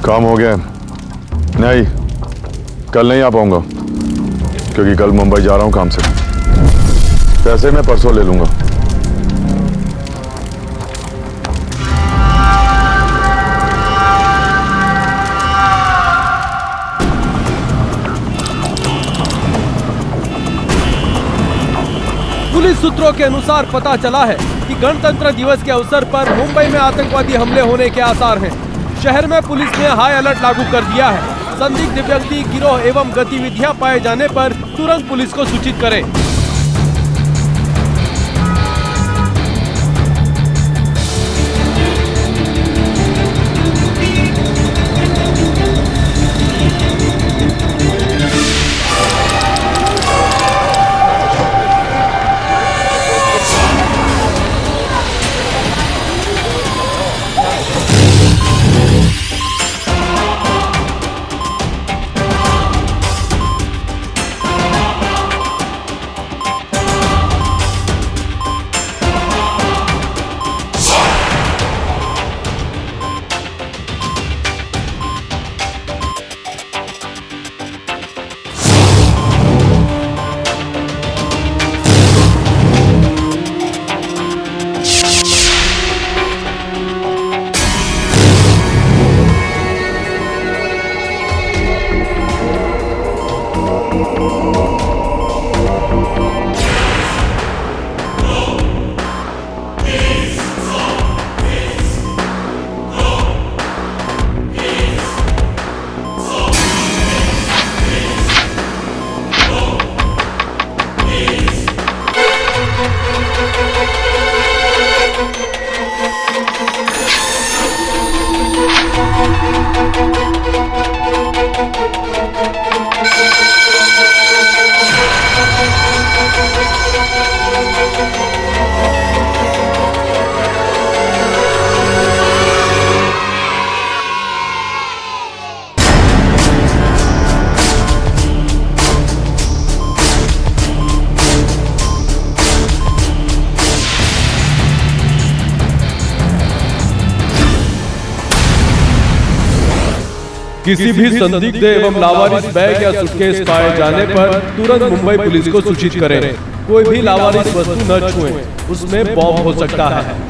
काम हो गया? नहीं, कल नहीं आ पाऊंगा क्योंकि कल मुंबई जा रहा हूं काम से। पैसे मैं परसों ले लूंगा। पुलिस सूत्रों के अनुसार पता चला है कि गणतंत्र दिवस के अवसर पर मुंबई में आतंकवादी हमले होने के आसार हैं। शहर में पुलिस ने हाई अलर्ट लागू कर दिया है। संदिग्ध व्यक्ति, गिरोह एवं गतिविधियां पाए जाने पर तुरंत पुलिस को सूचित करें। किसी भी संदिग्ध एवं लावारिस बैग या सूटकेस पाए जाने पर तुरंत मुंबई पुलिस को सूचित करें। कोई भी लावारिस वस्तु न छुएं, उसमें बॉम्ब हो सकता है।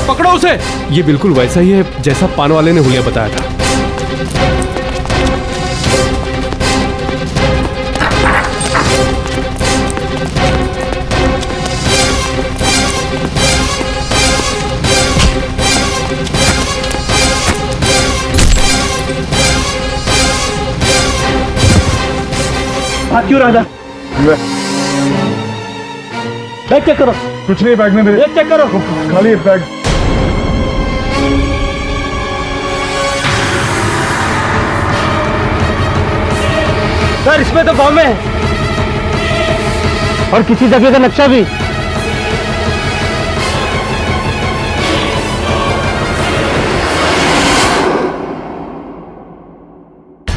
पकड़ो उसे। ये बिल्कुल वैसा ही है जैसा पान वाले ने हुलिया बताया था। हाथ क्यों रहा? बैग चेक करो। कुछ नहीं बैग में मेरे। ये चेक करो। खाली है बैग। सर इसमें तो बॉम्बे है और किसी जगह का नक्शा भी।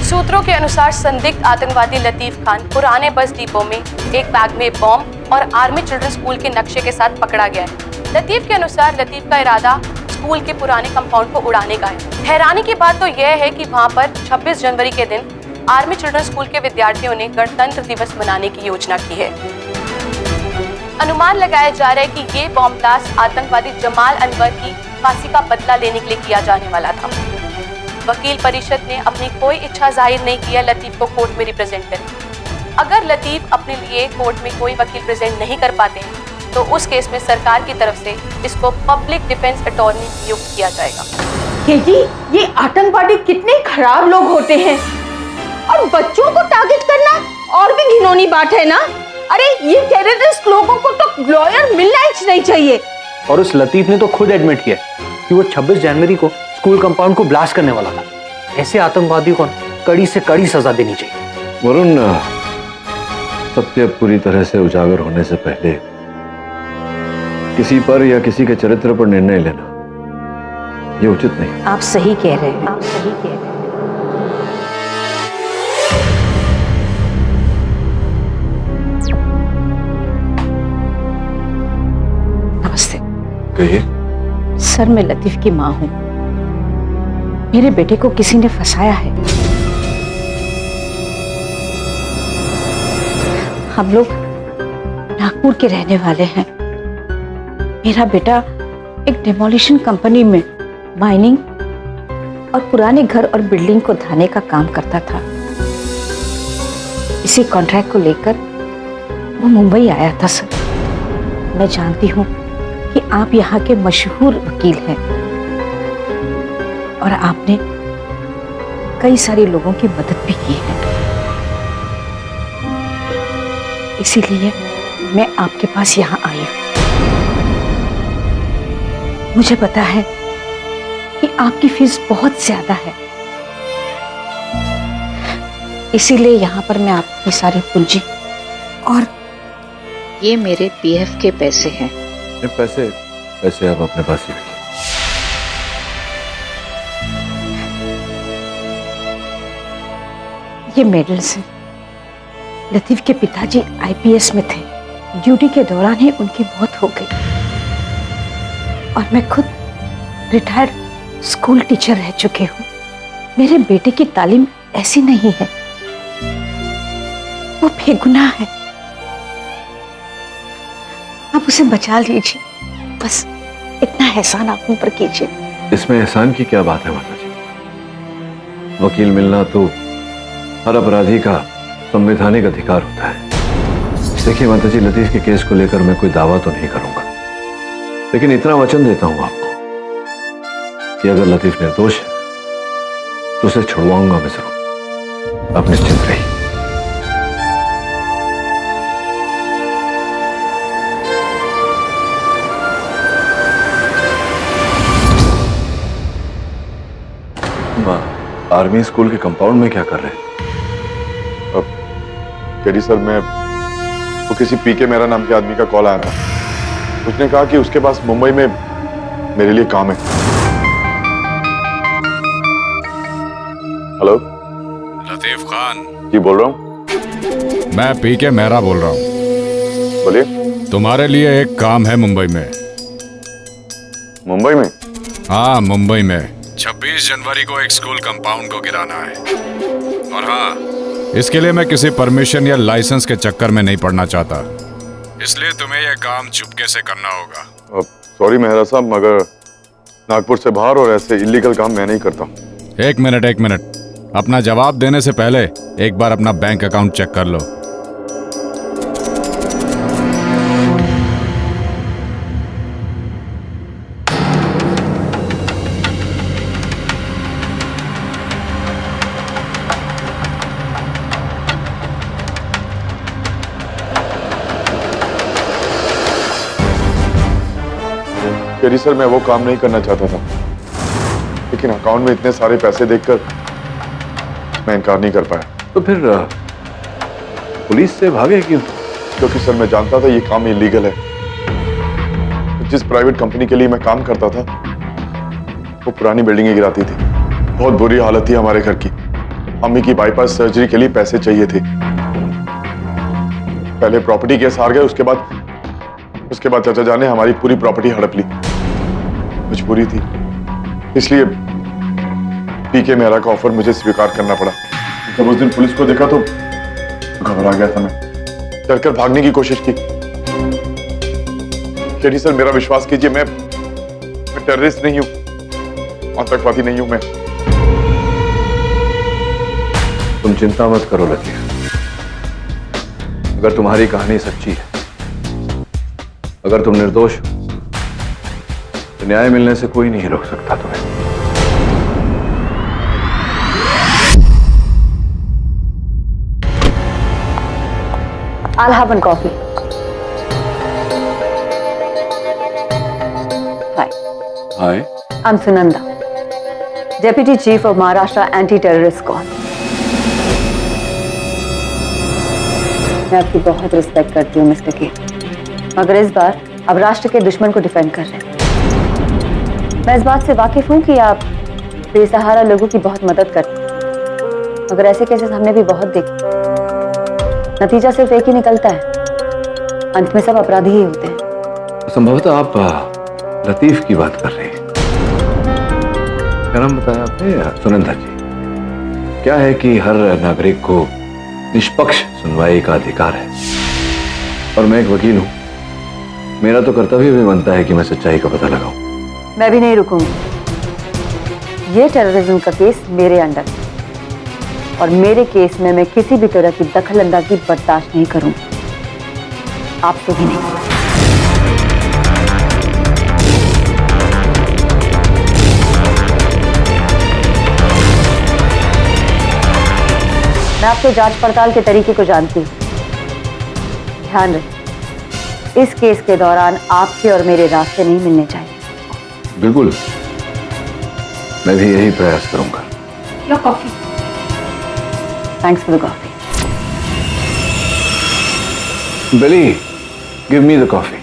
सूत्रों के अनुसार संदिग्ध आतंकवादी लतीफ खान पुराने बस डिपो में एक बैग में बॉम्ब और आर्मी चिल्ड्रन स्कूल के नक्शे के साथ पकड़ा गया है। लतीफ के अनुसार लतीफ का इरादा स्कूल के पुराने कंपाउंड को उड़ाने का है। हैरानी की बात तो यह है कि वहां पर 26 जनवरी के दिन आर्मी चिल्ड्रन स्कूल के विद्यार्थियों ने गणतंत्र दिवस मनाने की योजना की है। अनुमान लगाया जा रहा है कि ये बॉम्ब ब्लास्ट आतंकवादी जमाल अनवर की फांसी का बदला लेने के लिए किया जाने वाला था। वकील परिषद ने अपनी कोई इच्छा जाहिर नहीं किया लतीफ को कोर्ट में रिप्रेजेंट करें। अगर लतीफ अपने लिए कोर्ट में कोई वकील प्रेजेंट नहीं कर पाते तो उस केस में सरकार की तरफ से इसको पब्लिक डिफेंस अटॉर्नी नियुक्त किया जाएगा। केजी, ये आतंकवादी कितने खराब लोग होते हैं और बच्चों को टारगेट करना और भी घिनौनी बात है ना। अरे ये टेररिस्ट लोगों को तो लॉयर मिलना ही नहीं चाहिए। और उस लतीफ ने तो खुद एडमिट किया कि वो 26 जनवरी को स्कूल कंपाउंड को ब्लास्ट करने वाला था। ऐसे आतंकवादियों को कड़ी से कड़ी सजा देनी चाहिए। वरुण, सत्य पूरी तरह से उजागर होने से पहले किसी पर या किसी के चरित्र पर निर्णय लेना ये उचित नहीं। आप सही कह रहे हैं, आप सही कह रहे हैं। नमस्ते। कहिए। सर, मैं लतीफ की माँ हूँ। मेरे बेटे को किसी ने फंसाया है। हम लोग नागपुर के रहने वाले हैं। मेरा बेटा एक डिमोलिशन कंपनी में माइनिंग और पुराने घर और बिल्डिंग को ढाने का काम करता था। इसी कॉन्ट्रैक्ट को लेकर वो मुंबई आया था। सर, मैं जानती हूँ कि आप यहाँ के मशहूर वकील हैं और आपने कई सारे लोगों की मदद भी की है। इसीलिए मैं आपके पास यहाँ आई हूँ। मुझे पता है कि आपकी फीस बहुत ज्यादा है, इसीलिए यहाँ पर मैं आपकी सारी पूंजी और ये मेरे पीएफ के पैसे हैं। ये पैसे आप अपने पास ही रखिए। ये मेडल्स हैं। लतीफ के पिताजी आईपीएस में थे। ड्यूटी के दौरान ही उनकी मौत हो गई और मैं खुद रिटायर्ड स्कूल टीचर रह चुके हूँ। मेरे बेटे की तालीम ऐसी नहीं है, वो बेगुनाह है। आप उसे बचा लीजिए, बस इतना एहसान आप मुझ पर कीजिए। इसमें एहसान की क्या बात है माता जी? वकील मिलना तो हर अपराधी का संवैधानिक अधिकार होता है। देखिए माता जी, लतीफ के केस को लेकर मैं कोई दावा तो नहीं करूंगा, लेकिन इतना वचन देता हूं आपको कि अगर लतीफ निर्दोष है तो उसे छुड़वाऊंगा मैं जरूर। आप निश्चिंत रहिए। आर्मी स्कूल के कंपाउंड में क्या कर रहे हैं? अब केडी सर, मैं वो किसी पीके मेरा नाम के आदमी का कॉल आया था। उसने कहा कि उसके पास मुंबई में मेरे लिए काम है। हेलो, लतीफ खान जी बोल रहा हूँ। मैं पीके मेहरा बोल रहा हूँ। बोलिए। तुम्हारे लिए एक काम है मुंबई में। मुंबई में? हाँ, मुंबई में 26 जनवरी को एक स्कूल कंपाउंड को गिराना है। और हाँ, इसके लिए मैं किसी परमिशन या लाइसेंस के चक्कर में नहीं पड़ना चाहता, इसलिए तुम्हें यह काम चुपके से करना होगा। सॉरी मेहरा साहब, मगर नागपुर से बाहर और ऐसे इलीगल काम मैं नहीं करता। एक मिनट, अपना जवाब देने से पहले एक बार अपना बैंक अकाउंट चेक कर लो। करी सर, मैं वो काम नहीं करना चाहता था, लेकिन अकाउंट में इतने सारे पैसे देखकर मैं इनकार नहीं कर पाया। तो फिर पुलिस से भागे क्यों? क्योंकि सर मैं जानता था ये काम इलीगल है। जिस प्राइवेट कंपनी के लिए मैं काम करता था वो पुरानी बिल्डिंगें गिराती थी। बहुत बुरी हालत थी हमारे घर की। अम्मी की बाईपास सर्जरी के लिए पैसे चाहिए थे। पहले प्रॉपर्टी केस हार गए, उसके बाद चाचा जान ने हमारी पूरी प्रॉपर्टी हड़प ली। मजबूरी थी, इसलिए पीके मेहरा का ऑफर मुझे स्वीकार करना पड़ा। जब उस दिन पुलिस को देखा तो घबरा गया था मैं, डरकर भागने की कोशिश की। केडी सर, मेरा विश्वास कीजिए, मैं टेररिस्ट नहीं हूं, आतंकवादी नहीं हूं मैं। तुम चिंता मत करो लतीफ। अगर तुम्हारी कहानी सच्ची है, अगर तुम निर्दोष हो, तो न्याय मिलने से कोई नहीं रोक सकता तुम्हें। I'll have one coffee. Hi, hi, I'm Sunanda, Deputy Chief of Maharashtra Anti-Terrorist Squad. मैं आपकी बहुत रिस्पेक्ट करती हूँ मिस्टर के, मगर इस बार अब राष्ट्र के दुश्मन को डिफेंड कर रहे हैं। मैं इस बात से वाकिफ हूँ कि आप बेसहारा लोगों की बहुत मदद करते हैं, मगर ऐसे केसेस हमने भी बहुत देखे। नतीजा सिर्फ एक ही निकलता है, अंत में सब अपराधी ही होते हैं। संभवतः आप लतीफ की बात कर रही हैं। क्या नाम बताया आपने? सुनंदा जी। क्या है कि हर नागरिक को निष्पक्ष सुनवाई का अधिकार है, और मैं एक वकील हूं। मेरा तो कर्तव्य भी बनता है कि मैं सच्चाई का पता लगाऊं। मैं भी नहीं रुकूंगी। ये टेररिज्म का केस मेरे अंडर है, और मेरे केस में मैं किसी भी तरह की दखलंदाजी बर्दाश्त नहीं करूंगी, आपसे भी नहीं। मैं आपके जांच पड़ताल के तरीके को जानती हूँ। ध्यान रखें, इस केस के दौरान आपके और मेरे रास्ते नहीं मिलने चाहिए। बिल्कुल, मैं भी यही प्रयास करूंगा। Your coffee. Thanks for the coffee. Billy, give me the coffee.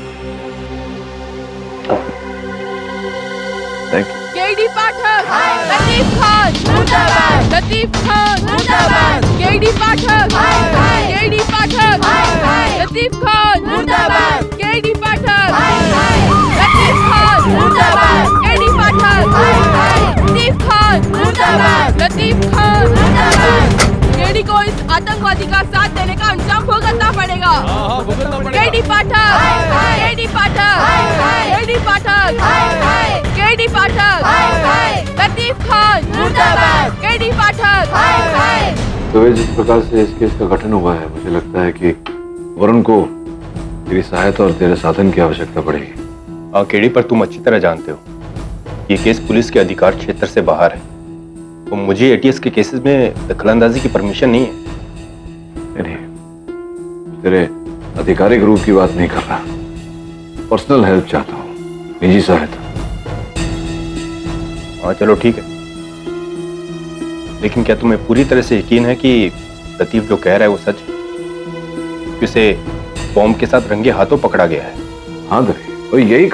Thank you. KD Pathak, Latif Khan, मुर्दाबाद। लतीफ खान, मुर्दाबाद। केडी पाठक, केडी पाठक, लतीफ खान, मुर्दाबाद। केडी पाठक, लतीफ खान, मुर्दाबाद। केडी पाठक, लतीफ खान, मुर्दाबाद। लतीफ खान, मुर्दाबाद। केडी को इस आतंकवादी का साथ देने का अंजाम भुगतना पड़ेगा। केडी पाठक, केडी पाठक, केडी पाठक, केडी पाठक, लतीफ खान, मुर्दाबाद। केडी पाठक। तो जिस प्रकार से इस केस का गठन हुआ है, मुझे लगता है कि वरुण को तेरी सहायता और तेरे साधन की आवश्यकता पड़ेगी। हाँ केडी, पर तुम अच्छी तरह जानते हो ये केस पुलिस के अधिकार क्षेत्र से बाहर है, तो मुझे एटीएस के केसेस में दखलंदाजी की परमिशन नहीं है। नहीं, तेरे आधिकारिक रूप की बात नहीं कर रहा, पर्सनल हेल्प चाहता हूँ, निजी सहायता। हाँ चलो ठीक है, लेकिन क्या तुम्हें पूरी तरह से यकीन है कि लतीफ जो कह रहा है वो सच है? उसे बॉम्ब के साथ रंगे हाथों पकड़ा गया है। हाँ दरी, तो यही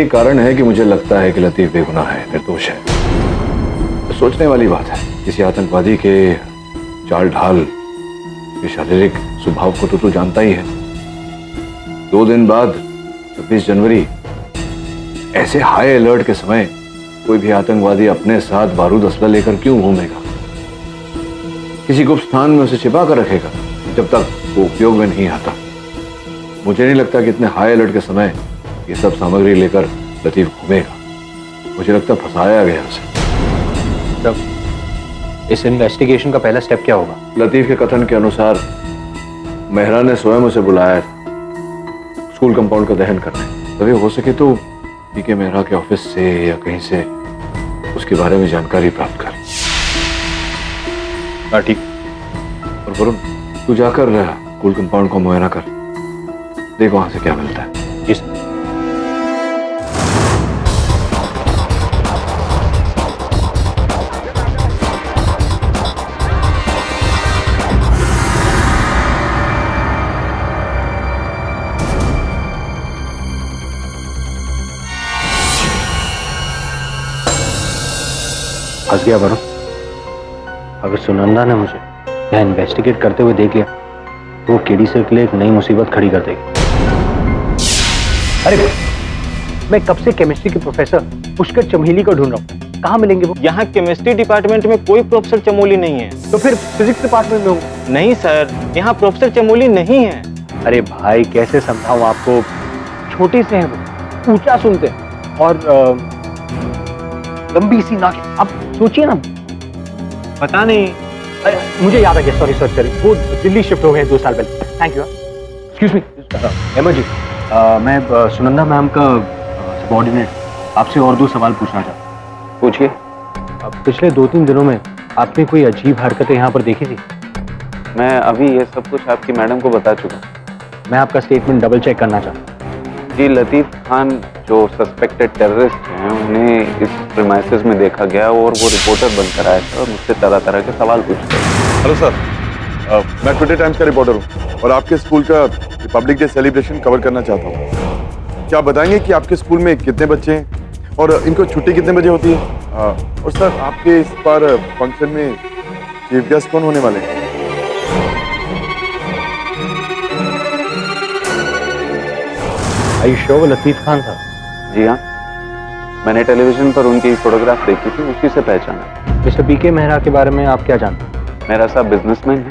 कारण है कि मुझे लगता है कि लतीफ बेगुनाह है, निर्दोष है। तो सोचने वाली बात है, किसी आतंकवादी के चाल ढाल, के शारीरिक स्वभाव को तो तू जानता ही है। 2 दिन बाद 26 जनवरी, ऐसे हाई अलर्ट के समय कोई भी आतंकवादी अपने साथ बारूद असला लेकर क्यों घूमेगा? किसी गुप्त स्थान में उसे छिपा कर रखेगा जब तक वो उपयोग में नहीं आता। मुझे नहीं लगता कि इतने हाई अलर्ट के समय ये सब सामग्री लेकर लतीफ घूमेगा। मुझे लगता फंसाया गया उसे। तब इस इन्वेस्टिगेशन का पहला स्टेप क्या होगा? लतीफ के कथन के अनुसार मेहरा ने स्वयं उसे बुलाया था स्कूल कंपाउंड का दहन करने। तभी हो सके तो पीके मेहरा के ऑफिस से या कहीं से उसके बारे में जानकारी प्राप्त कर। हाँ ठीक। और वरुण, तू जाकर स्कूल कंपाउंड को मुआयना कर, देख वहां से क्या मिलता है। जी सर। फंस गया वरुण। अगर सुनंदा ने मुझे यहाँ इन्वेस्टिगेट करते हुए देख लिया तो वो केडी सर के लिए एक नई मुसीबत खड़ी कर देगी। अरे मैं कब से केमिस्ट्री के प्रोफेसर पुष्कर चमेली को ढूंढ रहा हूँ, कहाँ मिलेंगे वो? यहाँ केमिस्ट्री डिपार्टमेंट में कोई प्रोफेसर चमोली नहीं है। तो फिर फिजिक्स डिपार्टमेंट में होंगे। नहीं सर, यहाँ प्रोफेसर चमोली नहीं है। अरे भाई कैसे समझाऊं आपको, छोटे से हैं वो, ऊंचा सुनते हैं और लंबी सी नाक। आप सोचिए ना। पता नहीं। अरे मुझे याद आ गया, सॉरी वो दिल्ली शिफ्ट हो गए 2 साल पहले। Thank you. एक्सक्यूज मी एमा जी, मैं सुनंदा मैम का सबऑर्डिनेट आपसे और 2 सवाल पूछना चाहता हूँ। पूछिए। पिछले 2-3 दिनों में आपने कोई अजीब हरकतें यहाँ पर देखी थी? मैं अभी ये सब कुछ आपकी मैडम को बता चुका। मैं आपका स्टेटमेंट डबल चेक करना चाहता हूँ। जी, लतीफ खान जो सस्पेक्टेड टेररिस्ट हैं उन्हें इस प्रीमाइसेस में देखा गया और वो रिपोर्टर बनकर आए थे और मुझसे तरह तरह के सवाल पूछते। हेलो सर, मैं टुडे टाइम्स का रिपोर्टर हूँ और आपके स्कूल का रिपब्लिक डे सेलिब्रेशन कवर करना चाहता हूँ। क्या आप बताएंगे कि आपके स्कूल में कितने बच्चे हैं और इनको छुट्टी कितने बजे होती है? और सर, आपके इस बार फंक्शन में चीफ गेस्ट कौन होने वाले हैं? आयुष वो लतीफ खान था? जी हाँ, मैंने टेलीविजन पर उनकी फोटोग्राफ देखी थी, उसी से पहचाना। मिस्टर बीके मेहरा के बारे में आप क्या जानते हैं? मेरा साहब बिजनेसमैन है।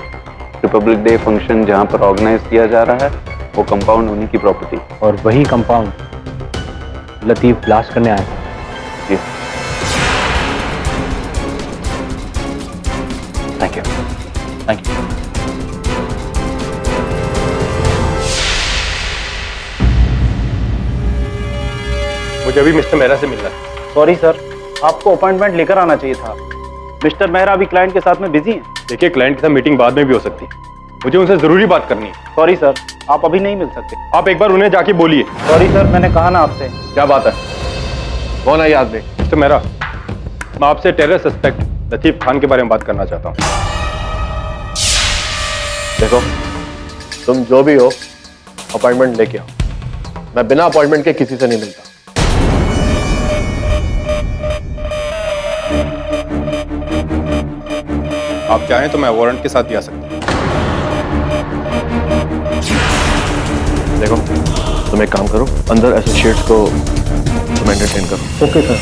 रिपब्लिक डे फंक्शन जहाँ पर ऑर्गेनाइज किया जा रहा है वो कंपाउंड उन्हीं की प्रॉपर्टी। और वही कंपाउंड लतीफ ब्लास्ट करने आए थे? जी। Thank you. Thank you. मुझे अभी मिस्टर मेहरा से मिलना है। सॉरी सर, आपको अपॉइंटमेंट लेकर आना चाहिए था। मिस्टर मेहरा अभी क्लाइंट के साथ में बिजी हैं। देखिए, क्लाइंट के साथ मीटिंग बाद में भी हो सकती है, मुझे उनसे जरूरी बात करनी है। सॉरी सर, आप अभी नहीं मिल सकते। आप एक बार उन्हें जाके बोलिए। सॉरी सर, मैंने कहा ना आपसे। क्या बात है? कौन है ये आदमी? मिस्टर मेहरा, मैं आपसे टेरर सस्पेक्ट लतीफ खान के बारे में बात करना चाहता हूँ। देखो, तुम जो भी हो अपॉइंटमेंट लेके आओ। मैं बिना अपॉइंटमेंट के किसी से नहीं मिलता। आप चाहें तो मैं वारंट के साथ भी आ सकता हूँ। देखो, तुम एक काम करो, अंदर एसोसिएट्स को तुम एंटरटेन करो। Okay sir.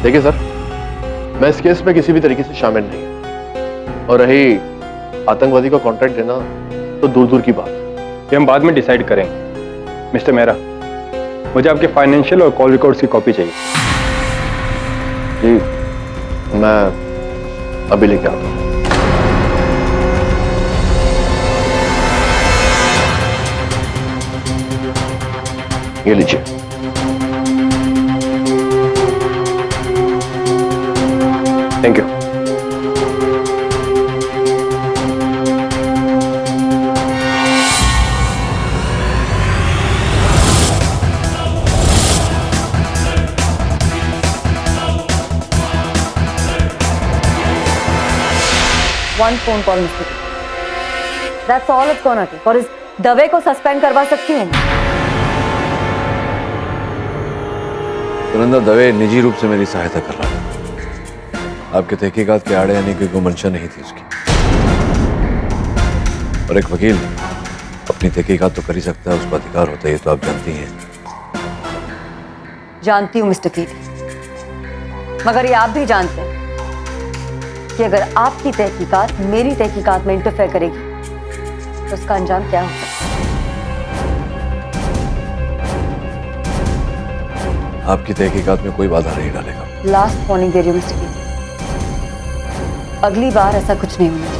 देखिए सर, मैं इस केस में किसी भी तरीके से शामिल नहीं हूं। और रही आतंकवादी को कॉन्ट्रैक्ट देना तो दूर दूर की बात, ये हम बाद में डिसाइड करेंगे। मिस्टर मेहरा, मुझे आपके फाइनेंशियल और कॉल रिकॉर्ड्स की कॉपी चाहिए। जी, मैं अभी लेके आता हूँ। ये लीजिए। Thank you. One phone call, Mr. K. That's all it's gonna take. और इस दवे को सस्पेंड करवा सकती हूँ। सुनंदा दवे निजी रूप से मेरी सहायता कर रहा है। आपके तहकीकात के आड़े आने की कोई मंशा नहीं थी उसकी। और एक वकील अपनी तहकीकात तो कर ही सकता है, उसका अधिकार होता है, ये तो आप जानती हैं। जानती हूँ मिस्टर कीट, मगर ये आप भी जानते हैं कि अगर आपकी तहकीकात मेरी तहकीकात में इंटरफेयर करेगी तो उसका अंजाम क्या हो सकता है। आपकी तहकीकात में कोई बाधा नहीं डालेगा। लास्ट वार्निंग दे रही हूँ मिस्टर कीट, अगली बार ऐसा कुछ नहीं होना चाहिए।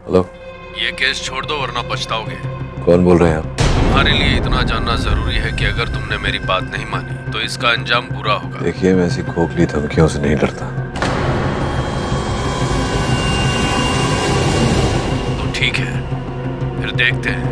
हेलो, ये केस छोड़ दो वरना पछताओगे। कौन बोल रहे हैं आप? तुम्हारे लिए इतना जानना जरूरी है कि अगर तुमने मेरी बात नहीं मानी तो इसका अंजाम बुरा होगा। देखिए, मैं ऐसी खोखली धमकियों से नहीं डरता। तो ठीक है, फिर देखते हैं।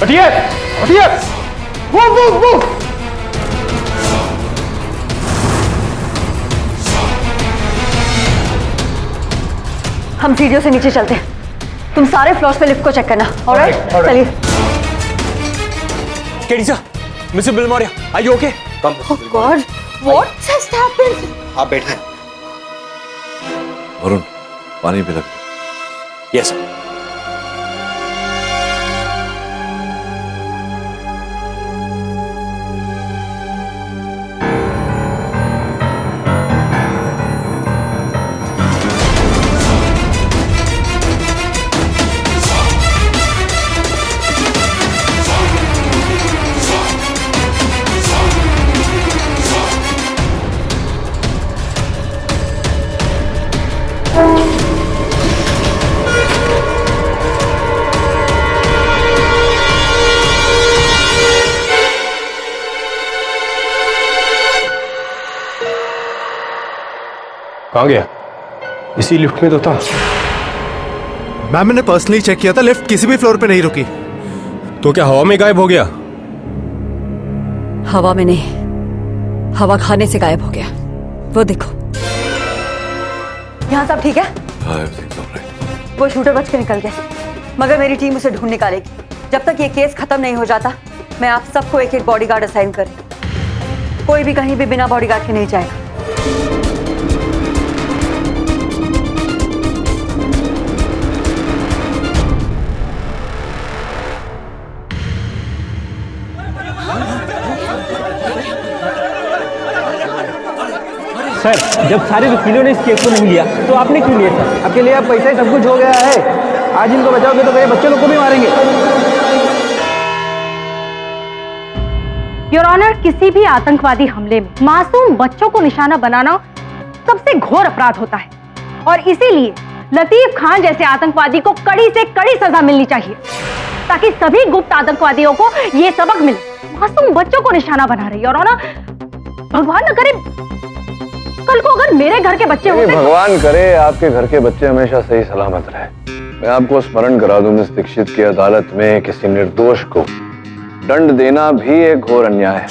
हटिए हटिए, मूव। हम सीढ़ियों से नीचे चलते हैं, तुम सारे फ्लोर्स पे लिफ्ट को चेक करना। ऑलराइट, चलिए। केडिसा, mister Bilimoria, are you okay? Come. Oh god, what just happened? आप बैठे। वरुण, पानी पिला। Yes sir. कहाँ गया? इसी लिफ्ट में तो था। मैम, मैंने पर्सनली चेक किया था, लिफ्ट किसी भी फ्लोर पे नहीं रुकी। तो क्या हवा में गायब हो गया? हवा में नहीं, हवा खाने से गायब हो गया। वो देखो, यहाँ सब ठीक है? हाँ, everything's all right. वो शूटर बच के निकल गया, मगर मेरी टीम उसे ढूंढ निकालेगी। जब तक ये केस खत्म नहीं हो जाता, मैं आप सबको एक एक बॉडीगार्ड असाइन कर, कोई भी कहीं भी बिना बॉडीगार्ड के नहीं जाएगा। सर, जब सारे वकीलों ने इस केस को नहीं लिया तो आपने क्यों लिया सर? आपके लिए अब पैसा ही सब कुछ हो गया है। आज इनको बचाओगे तो मेरे बच्चे लोग को भी मारेंगे। योर ऑनर, किसी भी आतंकवादी हमले में मासूम बच्चों को निशाना बनाना सबसे घोर अपराध होता है और इसीलिए लतीफ खान जैसे आतंकवादी को कड़ी से कड़ी सजा मिलनी चाहिए ताकि सभी गुप्त आतंकवादियों को ये सबक मिले। मासूम बच्चों को निशाना बना रही है योर ऑनर। भगवान न करे कल को अगर मेरे घर के बच्चे होते। भगवान करे आपके घर के बच्चे हमेशा सही सलामत रहे। मैं आपको स्मरण करा दूं, मिस दीक्षित की अदालत में किसी निर्दोष को दंड देना भी एक घोर अन्याय है।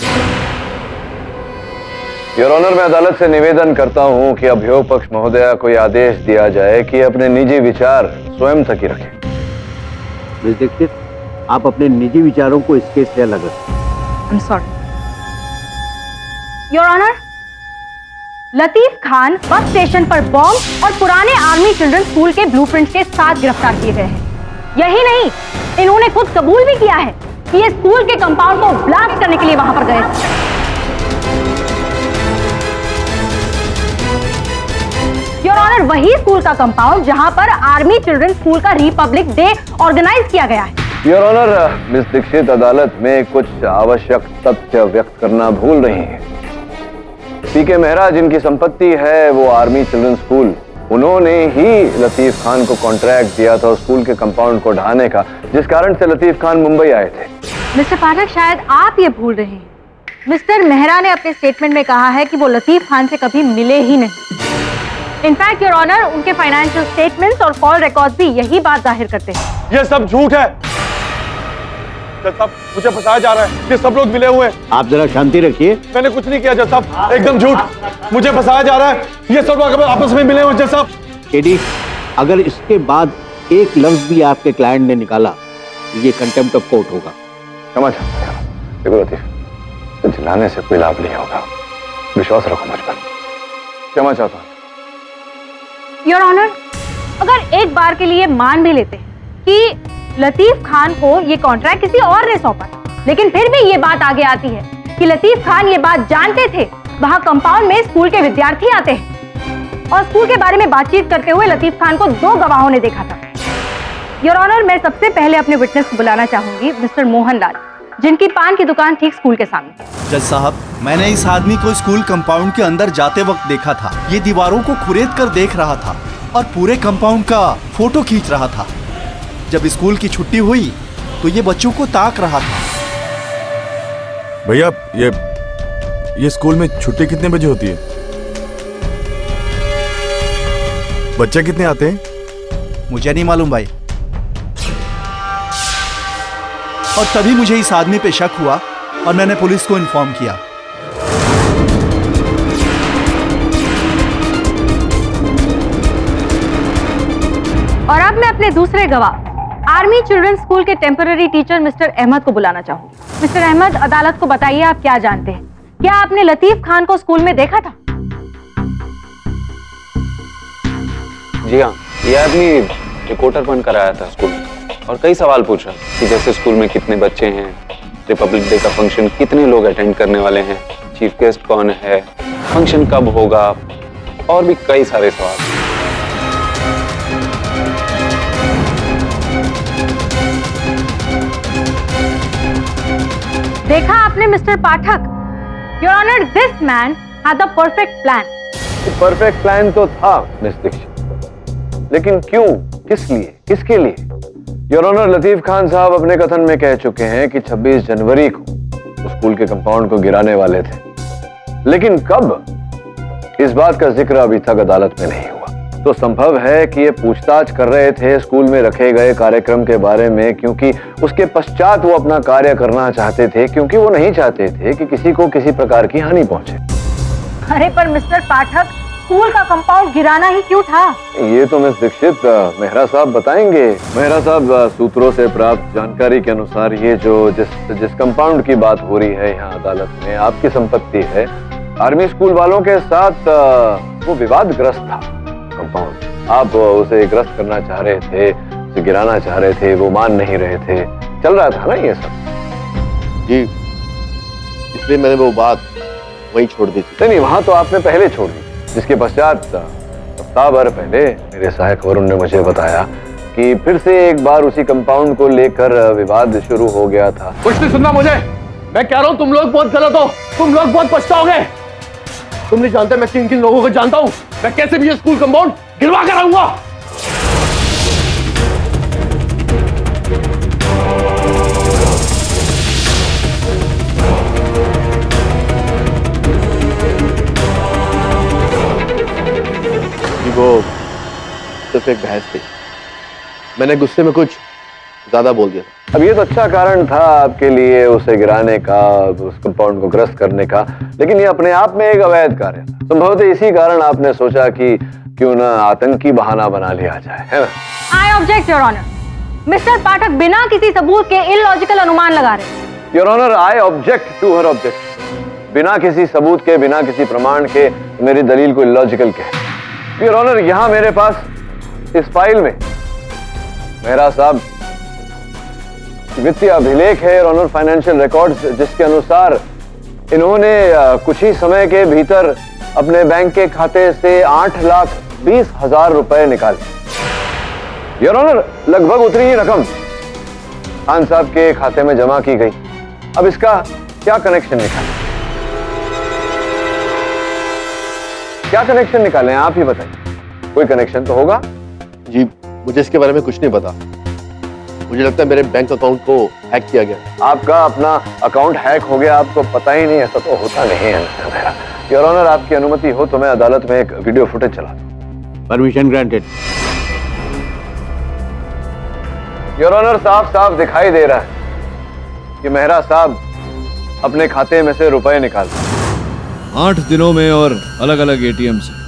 योर ऑनर, मैं अदालत से निवेदन करता हूं कि अभियोग पक्ष महोदया को यह आदेश दिया जाए कि अपने निजी विचार स्वयं तक ही रखें। मिस दीक्षित, आप अपने निजी विचारों को इस केस से अलग रखें। I'm sorry. Your honour, Latif Khan bus station पर बॉम्ब और पुराने आर्मी चिल्ड्रन स्कूल के ब्लूप्रिंट्स के साथ गिरफ्तार किए गए हैं। यही नहीं, इन्होंने खुद कबूल भी किया है कि ये स्कूल के कंपाउंड को ब्लास्ट करने के लिए वहां पर गए थे। योर ऑनर, वही स्कूल का कंपाउंड जहां पर आर्मी चिल्ड्रन स्कूल का रिपब्लिक डे ऑर्गेनाइज किया गया है। योर ऑनर, मिस दीक्षित अदालत में कुछ आवश्यक तथ्य व्यक्त करना भूल रही हैं। पीके मेहरा जिनकी संपत्ति है वो आर्मी चिल्ड्रन स्कूल, उन्होंने ही लतीफ खान को कॉन्ट्रैक्ट दिया था स्कूल के कंपाउंड को ढहाने का, जिस कारण से लतीफ खान मुंबई आए थे। मिस्टर पाठक, शायद आप ये भूल रहे हैं। मिस्टर मेहरा ने अपने स्टेटमेंट में कहा है कि वो लतीफ खान से कभी मिले ही नहीं। इनफैक्ट योर ऑनर, उनके फाइनेंशियल स्टेटमेंट्स और कॉल रिकॉर्ड्स भी यही बात जाहिर करते हैं। ये सब झूठ है। जज साहब, मुझे फंसाया जा रहा है, ये सब लोग मिले हुए हैं। आप जरा शांति रखिए। मैंने कुछ नहीं किया जज साहब, एकदम झूठ। मुझे फंसाया जा रहा है, ये सब लोग आपस में मिले हुए जज साहब। केडी, अगर इसके बाद एक लफ्ज भी आपके क्लाइंट ने निकाला तो ये कंटेम्प्ट ऑफ कोर्ट होगा। क्षमा चाहता हूं। देखो लतीफ, चिल्लाने से कोई लाभ नहीं होगा, विश्वास रखो मुझ पर। क्षमा चाहता हूं। योर ऑनर, अगर एक बार के लिए मान भी लेते हैं कि लतीफ खान को ये कॉन्ट्रैक्ट किसी और ने सौंपा, लेकिन फिर भी ये बात आगे आती है कि लतीफ खान ये बात जानते थे वहां कंपाउंड में स्कूल के विद्यार्थी आते हैं और स्कूल के बारे में बातचीत करते हुए लतीफ खान को 2 गवाहों ने देखा था। योर ऑनर, मैं सबसे पहले अपने विटनेस को बुलाना चाहूंगी, मिस्टर मोहनलाल, जिनकी पान की दुकान ठीक स्कूल के सामने। जज साहब, मैंने इस आदमी को स्कूल कंपाउंड के अंदर जाते वक्त देखा था। ये दीवारों को खुरेद कर देख रहा था और पूरे कंपाउंड का फोटो खींच रहा था। जब स्कूल की छुट्टी हुई तो ये बच्चों को ताक रहा था। भैया, ये स्कूल में छुट्टी कितने बजे होती है? बच्चे कितने आते हैं? मुझे नहीं मालूम भाई। और तभी मुझे इस आदमी पे शक हुआ और मैंने पुलिस को इन्फॉर्म किया। और अब मैं अपने दूसरे गवाह आर्मी चिल्ड्रन स्कूल के टेम्पररी टीचर मिस्टर अहमद को बुलाना चाहूंगी। मिस्टर अहमद, अदालत को बताइए आप क्या जानते हैं। क्या आपने लतीफ खान को स्कूल में देखा था? जी हाँ, ये आदमी रिपोर्टर बनकर आया था स्कूल में और कई सवाल पूछा कि जैसे स्कूल में कितने बच्चे हैं, रिपब्लिक डे का फंक्शन कितने लोग अटेंड करने वाले हैं, चीफ गेस्ट कौन है, फंक्शन कब होगा, और भी कई सारे सवाल। देखा आपने mister Pathak? Your honour, this man had the perfect plan. Perfect plan तो था मिस दीक्षित, लेकिन क्यों, किस लिए, किसके लिए? योर ऑनर, लतीफ खान साहब अपने कथन में कह चुके हैं कि 26 जनवरी को स्कूल के कंपाउंड को गिराने वाले थे, लेकिन कब, इस बात का जिक्र अभी तक अदालत में नहीं हुआ। तो संभव है कि ये पूछताछ कर रहे थे स्कूल में रखे गए कार्यक्रम के बारे में, क्योंकि उसके पश्चात वो अपना कार्य करना चाहते थे, क्योंकि वो नहीं चाहते थे कि किसी को किसी प्रकार की हानि पहुंचे। अरे पर मिस्टर पाठक, स्कूल का कंपाउंड गिराना ही क्यों था? ये तो मिस दीक्षित मेहरा साहब बताएंगे। मेहरा साहब, सूत्रों से प्राप्त जानकारी के अनुसार ये जो जिस कंपाउंड की बात हो रही है यहाँ अदालत में, आपकी संपत्ति है। आर्मी स्कूल वालों के साथ वो विवादग्रस्त था कंपाउंड। आप उसे ग्रस्त करना चाह रहे थे, उसे गिराना चाह रहे थे, वो मान नहीं रहे थे, चल रहा था ना ये सब? जी, इसलिए मैंने वो बात वहीं छोड़ दी थी। नहीं, वहां तो आपने पहले छोड़ दी, जिसके पश्चात सप्ताह भर पहले मेरे सहायक वरुण ने मुझे बताया कि फिर से एक बार उसी कंपाउंड को लेकर विवाद शुरू हो गया था। कुछ नहीं सुनना मुझे, मैं कह रहा हूँ तुम लोग बहुत गलत हो, तुम लोग बहुत पछताओगे। तुम नहीं जानते मैं किन किन लोगों को जानता हूँ, मैं कैसे भी ये स्कूल कंपाउंड गिरवा कर आऊंगा। वो सिर्फ एक बहस थी, मैंने गुस्से में कुछ ज्यादा बोल दिया। अब ये तो अच्छा कारण था आपके लिए उसे गिराने का, उस कंपाउंड को ग्रस्त करने का, लेकिन ये अपने आप में एक अवैध कार्य था। संभवतः इसी कारण आपने सोचा कि क्यों ना आतंकी बहाना बना लिया जाए, है ना? I object your honour. Mister Pathak बिना किसी सबूत के इलॉजिकल अनुमान लगा रहे। Your honour, I object to हर ऑब्जेक्ट। बिना किसी सबूत के, बिना किसी प्रमाण के मेरी दलील को इलॉजिकल कहे। योर ऑनर, यहां मेरे पास इस फाइल में मेहरा साहब वित्तीय अभिलेख है, योर ऑनर, फाइनेंशियल रिकॉर्ड्स, जिसके अनुसार इन्होंने कुछ ही समय के भीतर अपने बैंक के खाते से 8,20,000 रुपए निकाले। योर ऑनर, लगभग उतनी ही रकम खान साहब के खाते में जमा की गई। अब इसका क्या कनेक्शन निकाले, क्या कनेक्शन निकालें, आप ही बताइए। कोई कनेक्शन तो होगा? जी, मुझे इसके बारे में कुछ नहीं पता। मुझे लगता है मेरे बैंक अकाउंट को हैक किया गया। आपका अपना अकाउंट हैक हो गया, आपको पता ही नहीं? ऐसा तो होता नहीं है मेरा। योर ऑनर, आपकी अनुमति हो तो मैं अदालत में एक वीडियो फुटेज चला दूं। Permission granted. योर ऑनर, साफ साफ दिखाई दे रहा है कि मेहरा साहब अपने खाते में से रुपए निकालते 8 दिनों में और अलग अलग एटीएम से।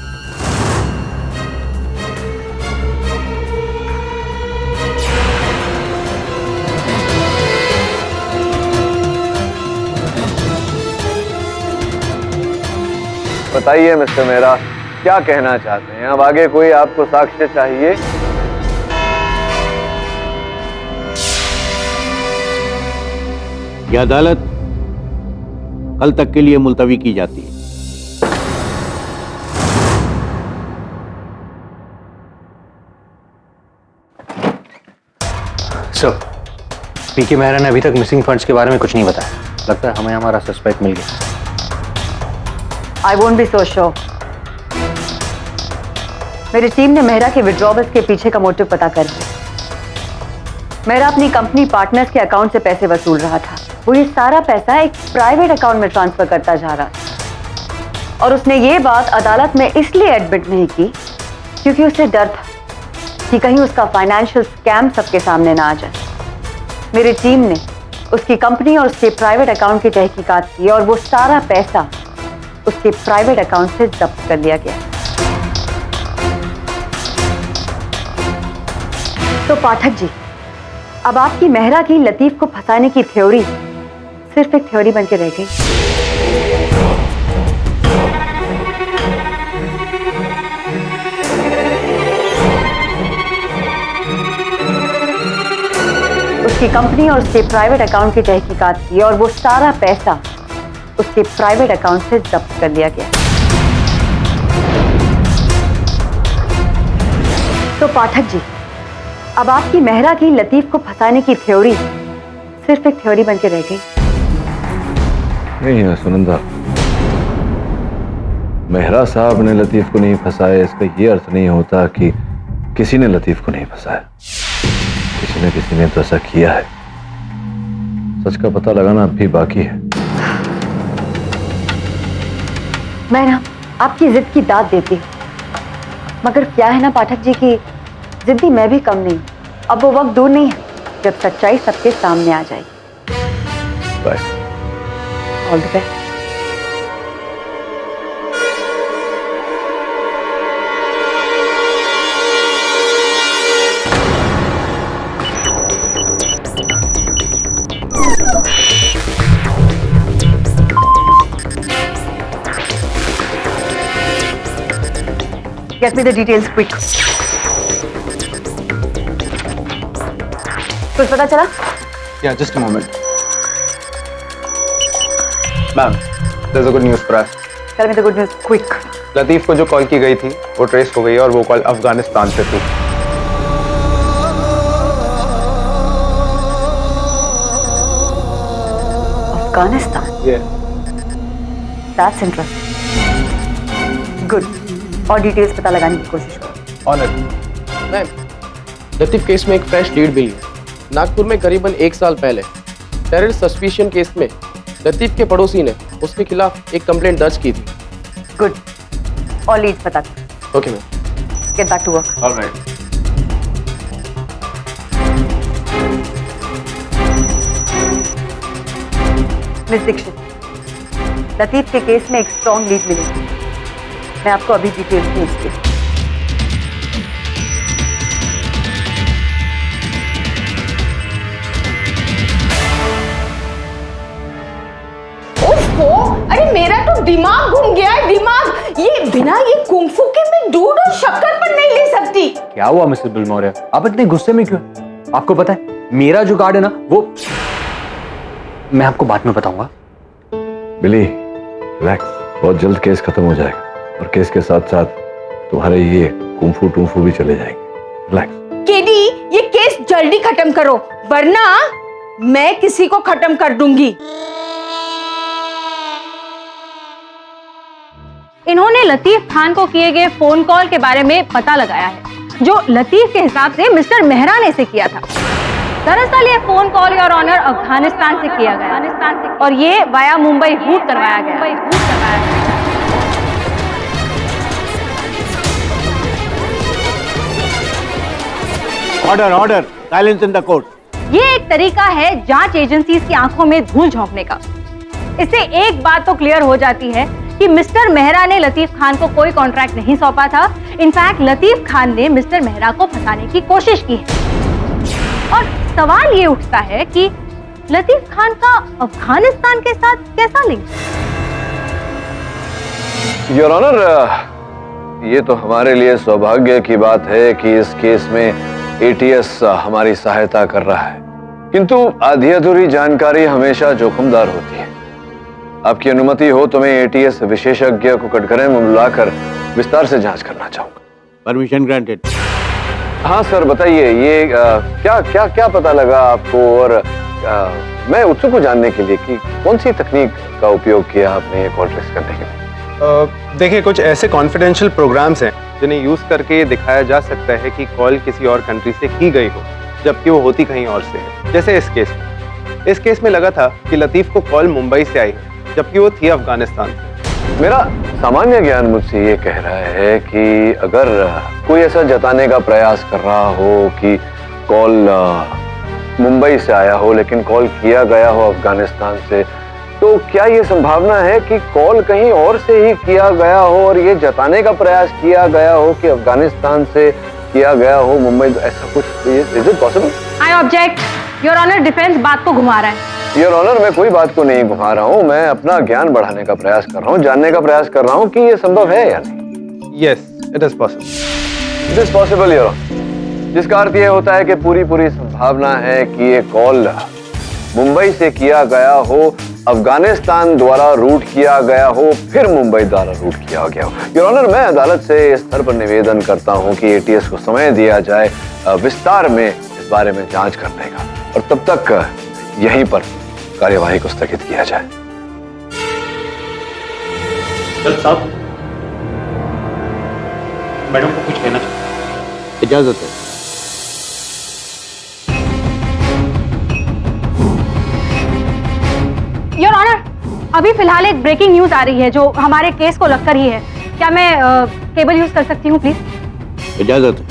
बताइए मिस्टर मेहरा, क्या कहना चाहते हैं? अब आगे कोई आपको साक्ष्य चाहिए? यह अदालत कल तक के लिए मुलतवी की जाती है। सर, पीके मेहरा ने अभी तक मिसिंग फंड्स के बारे में कुछ नहीं बताया। लगता है हमें हमारा सस्पेक्ट मिल गया। I won't be so sure. मेरी टीम ने मेहरा के विड्रॉवल्स के पीछे का मोटिव पता कर लिया। मेहरा अपनी कंपनी पार्टनर्स के अकाउंट से पैसे वसूल रहा था। वो ये सारा पैसा एक प्राइवेट अकाउंट में ट्रांसफर करता जा रहा था और उसने ये बात अदालत में इसलिए एडमिट नहीं की क्योंकि उसे डर था कि कहीं उसका फाइनेंशियल स्कैम सबके सामने ना आ जाए। मेरी टीम ने उसकी कंपनी और उसके प्राइवेट अकाउंट की तहकीकात की और वो सारा पैसा उसके प्राइवेट अकाउंट से जब्त कर लिया गया। तो पाठक जी, अब आपकी मेहरा की लतीफ को फंसाने की थ्योरी सिर्फ एक थ्योरी बनके रह गई। उसकी कंपनी और उसके प्राइवेट अकाउंट की तहकीकात की और वो सारा पैसा उसके प्राइवेट अकाउंट से जब्त कर लिया गया। तो पाठक जी, अब आपकी मेहरा की लतीफ को फंसाने की थ्योरी सिर्फ एक थ्योरी बनके रह गई। नहीं है सुनंदा, मेहरा साहब ने लतीफ को नहीं फंसाया इसका ये अर्थ नहीं होता कि किसी ने लतीफ को नहीं फंसाया। किसी ने तो ऐसा किया है। सच का पता लगाना अब भी बाकी है। मैं ना आपकी जिद की दाद देती हूँ, मगर क्या है ना पाठक जी की जिद्दी मैं भी कम नहीं। अब वो वक्त दूर नहीं है जब सच्चाई सबके सामने आ जाएगी। Bye. All the best. Get me the details quick. कुछ पता चला? Yeah, just a moment. Ma'am, there's a good news for us. Tell me the good news quick. Latif को जो कॉल की गई थी वो ट्रेस हो गई और वो कॉल अफगानिस्तान से थी। Afghanistan? Yeah. That's interesting. Good. और डिटेल्स पता लगाने की कोशिश करो। ऑनर। मैम, लतीफ केस में एक फ्रेश लीड मिली है। नागपुर में करीबन 1 साल पहले टेररिस्ट सस्पिशन केस में लतीफ के पड़ोसी ने उसके खिलाफ एक कंप्लेंट दर्ज की थी। गुड। और लीड पता करो। Okay ma'am. Get back to work. Alright. Miss Dikshit, Latif के केस में एक स्ट्रॉन्ग लीड मिली। मैं आपको अभी डिटेल्स भेजती हूँ। अरे मेरा तो दिमाग घूम गया है, दिमाग। ये बिना ये कुंफू के मैं दूध और शक्कर पर नहीं ले सकती। क्या हुआ मिसेस बिलमौर्य, आप इतने गुस्से में क्यों? आपको पता है मेरा जो कार्ड है ना वो मैं आपको बाद में बताऊंगा। बिली रिलैक्स, बहुत जल्द केस खत्म हो जाएगा और केस के साथ साथ तुम्हारे ये कुंफू टूंफू भी चले जाएंगे। रिलैक्स। केडी, ये केस जल्दी खत्म करो वरना मैं किसी को खत्म कर दूंगी। इन्होंने लतीफ खान को किए गए फोन कॉल के बारे में पता लगाया है, जो लतीफ के हिसाब से मिस्टर मेहरा ने से किया था। दरअसल ये phone call your honour Afghanistan से किया गया और ये वाया मुंबई रूट करवाया गया। Order order, silence in the court. ये एक तरीका है जांच एजेंसीज की आंखों में धूल झोंकने का। इससे एक बात तो क्लियर हो जाती है कि मिस्टर मेहरा ने लतीफ खान को कोई कॉन्ट्रैक्ट नहीं सौंपा था। इनफैक्ट लतीफ खान ने मिस्टर मेहरा को फंसाने की कोशिश की है। और सवाल ये उठता है कि लतीफ खान का अफगानिस्तान के साथ कैसा लिंक? योर ऑनर, ये तो हमारे लिए सौभाग्य की बात है कि इस केस में एटीएस हमारी सहायता कर रहा है, किंतु आधी अधूरी जानकारी हमेशा जोखिमदार होती है। आपकी अनुमति हो तो मैं एटीएस विशेषज्ञ को कटघरे में बुलाकर विस्तार से जांच करना चाहूंगा। Permission granted. हाँ सर, बताइए ये क्या क्या क्या पता लगा आपको, और मैं उत्सुक हूँ जानने के लिए कि कौन सी तकनीक का उपयोग किया आपने ये कॉल ट्रेस करने के लिए। देखिए, कुछ ऐसे कॉन्फिडेंशियल प्रोग्राम्स हैं जिन्हें यूज करके दिखाया जा सकता है कि कॉल किसी और कंट्री से की गई हो जबकि वो होती कहीं और से है। जैसे इस केस में लगा था कि लतीफ को कॉल मुंबई से आई जबकि वो थी अफगानिस्तान से। मेरा सामान्य ज्ञान मुझसे ये कह रहा है कि अगर कोई ऐसा जताने का प्रयास कर रहा हो कि कॉल मुंबई से आया हो लेकिन कॉल किया गया हो अफगानिस्तान से, तो क्या ये संभावना है कि कॉल कहीं और से ही किया गया हो और ये जताने का प्रयास किया गया हो कि अफगानिस्तान से किया गया हो मुंबई, ऐसा कुछ? Is it possible? I object. Your honour, defence बात को घुमा रहा है। योर ऑनर, मैं कोई बात को नहीं घुमा रहा हूँ, मैं अपना ज्ञान बढ़ाने का प्रयास कर रहा हूँ, जानने का प्रयास कर रहा हूँ कि ये संभव है या नहीं। Yes, it is possible. It is possible your honour, जिसका अर्थ ये होता है कि पूरी संभावना है कि ये कॉल मुंबई से किया गया हो, अफगानिस्तान द्वारा रूट किया गया हो, फिर मुंबई द्वारा रूट किया गया हो। योर ऑनर, मैं अदालत से इस स्तर पर निवेदन करता हूं कि एटीएस को समय दिया जाए विस्तार में इस बारे में जांच करने का, और तब तक यहीं पर कार्यवाही को स्थगित किया जाए। जज साहब, मैडम को कुछ कहना चाहिए। इजाजत है। योर ऑनर, अभी फिलहाल एक ब्रेकिंग न्यूज आ रही है जो हमारे केस को लगकर ही है। क्या मैं केबल यूज कर सकती हूँ प्लीज? इजाजत है।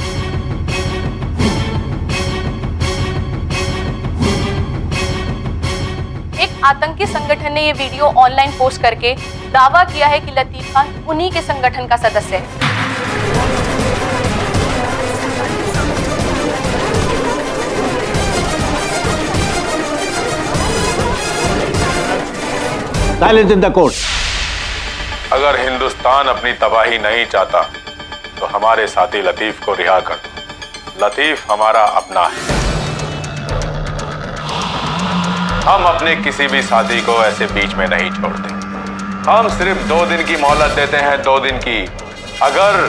एक आतंकी संगठन ने ये वीडियो ऑनलाइन पोस्ट करके दावा किया है कि लतीफ खान उन्हीं के संगठन का सदस्य है। Silence in the court. अगर हिंदुस्तान अपनी तबाही नहीं चाहता तो हमारे साथी लतीफ को रिहा कर दो। लतीफ हमारा अपना है। हम अपने किसी भी साथी को ऐसे बीच में नहीं छोड़ते। हम सिर्फ 2 दिन की मोहलत देते हैं, 2 दिन की। अगर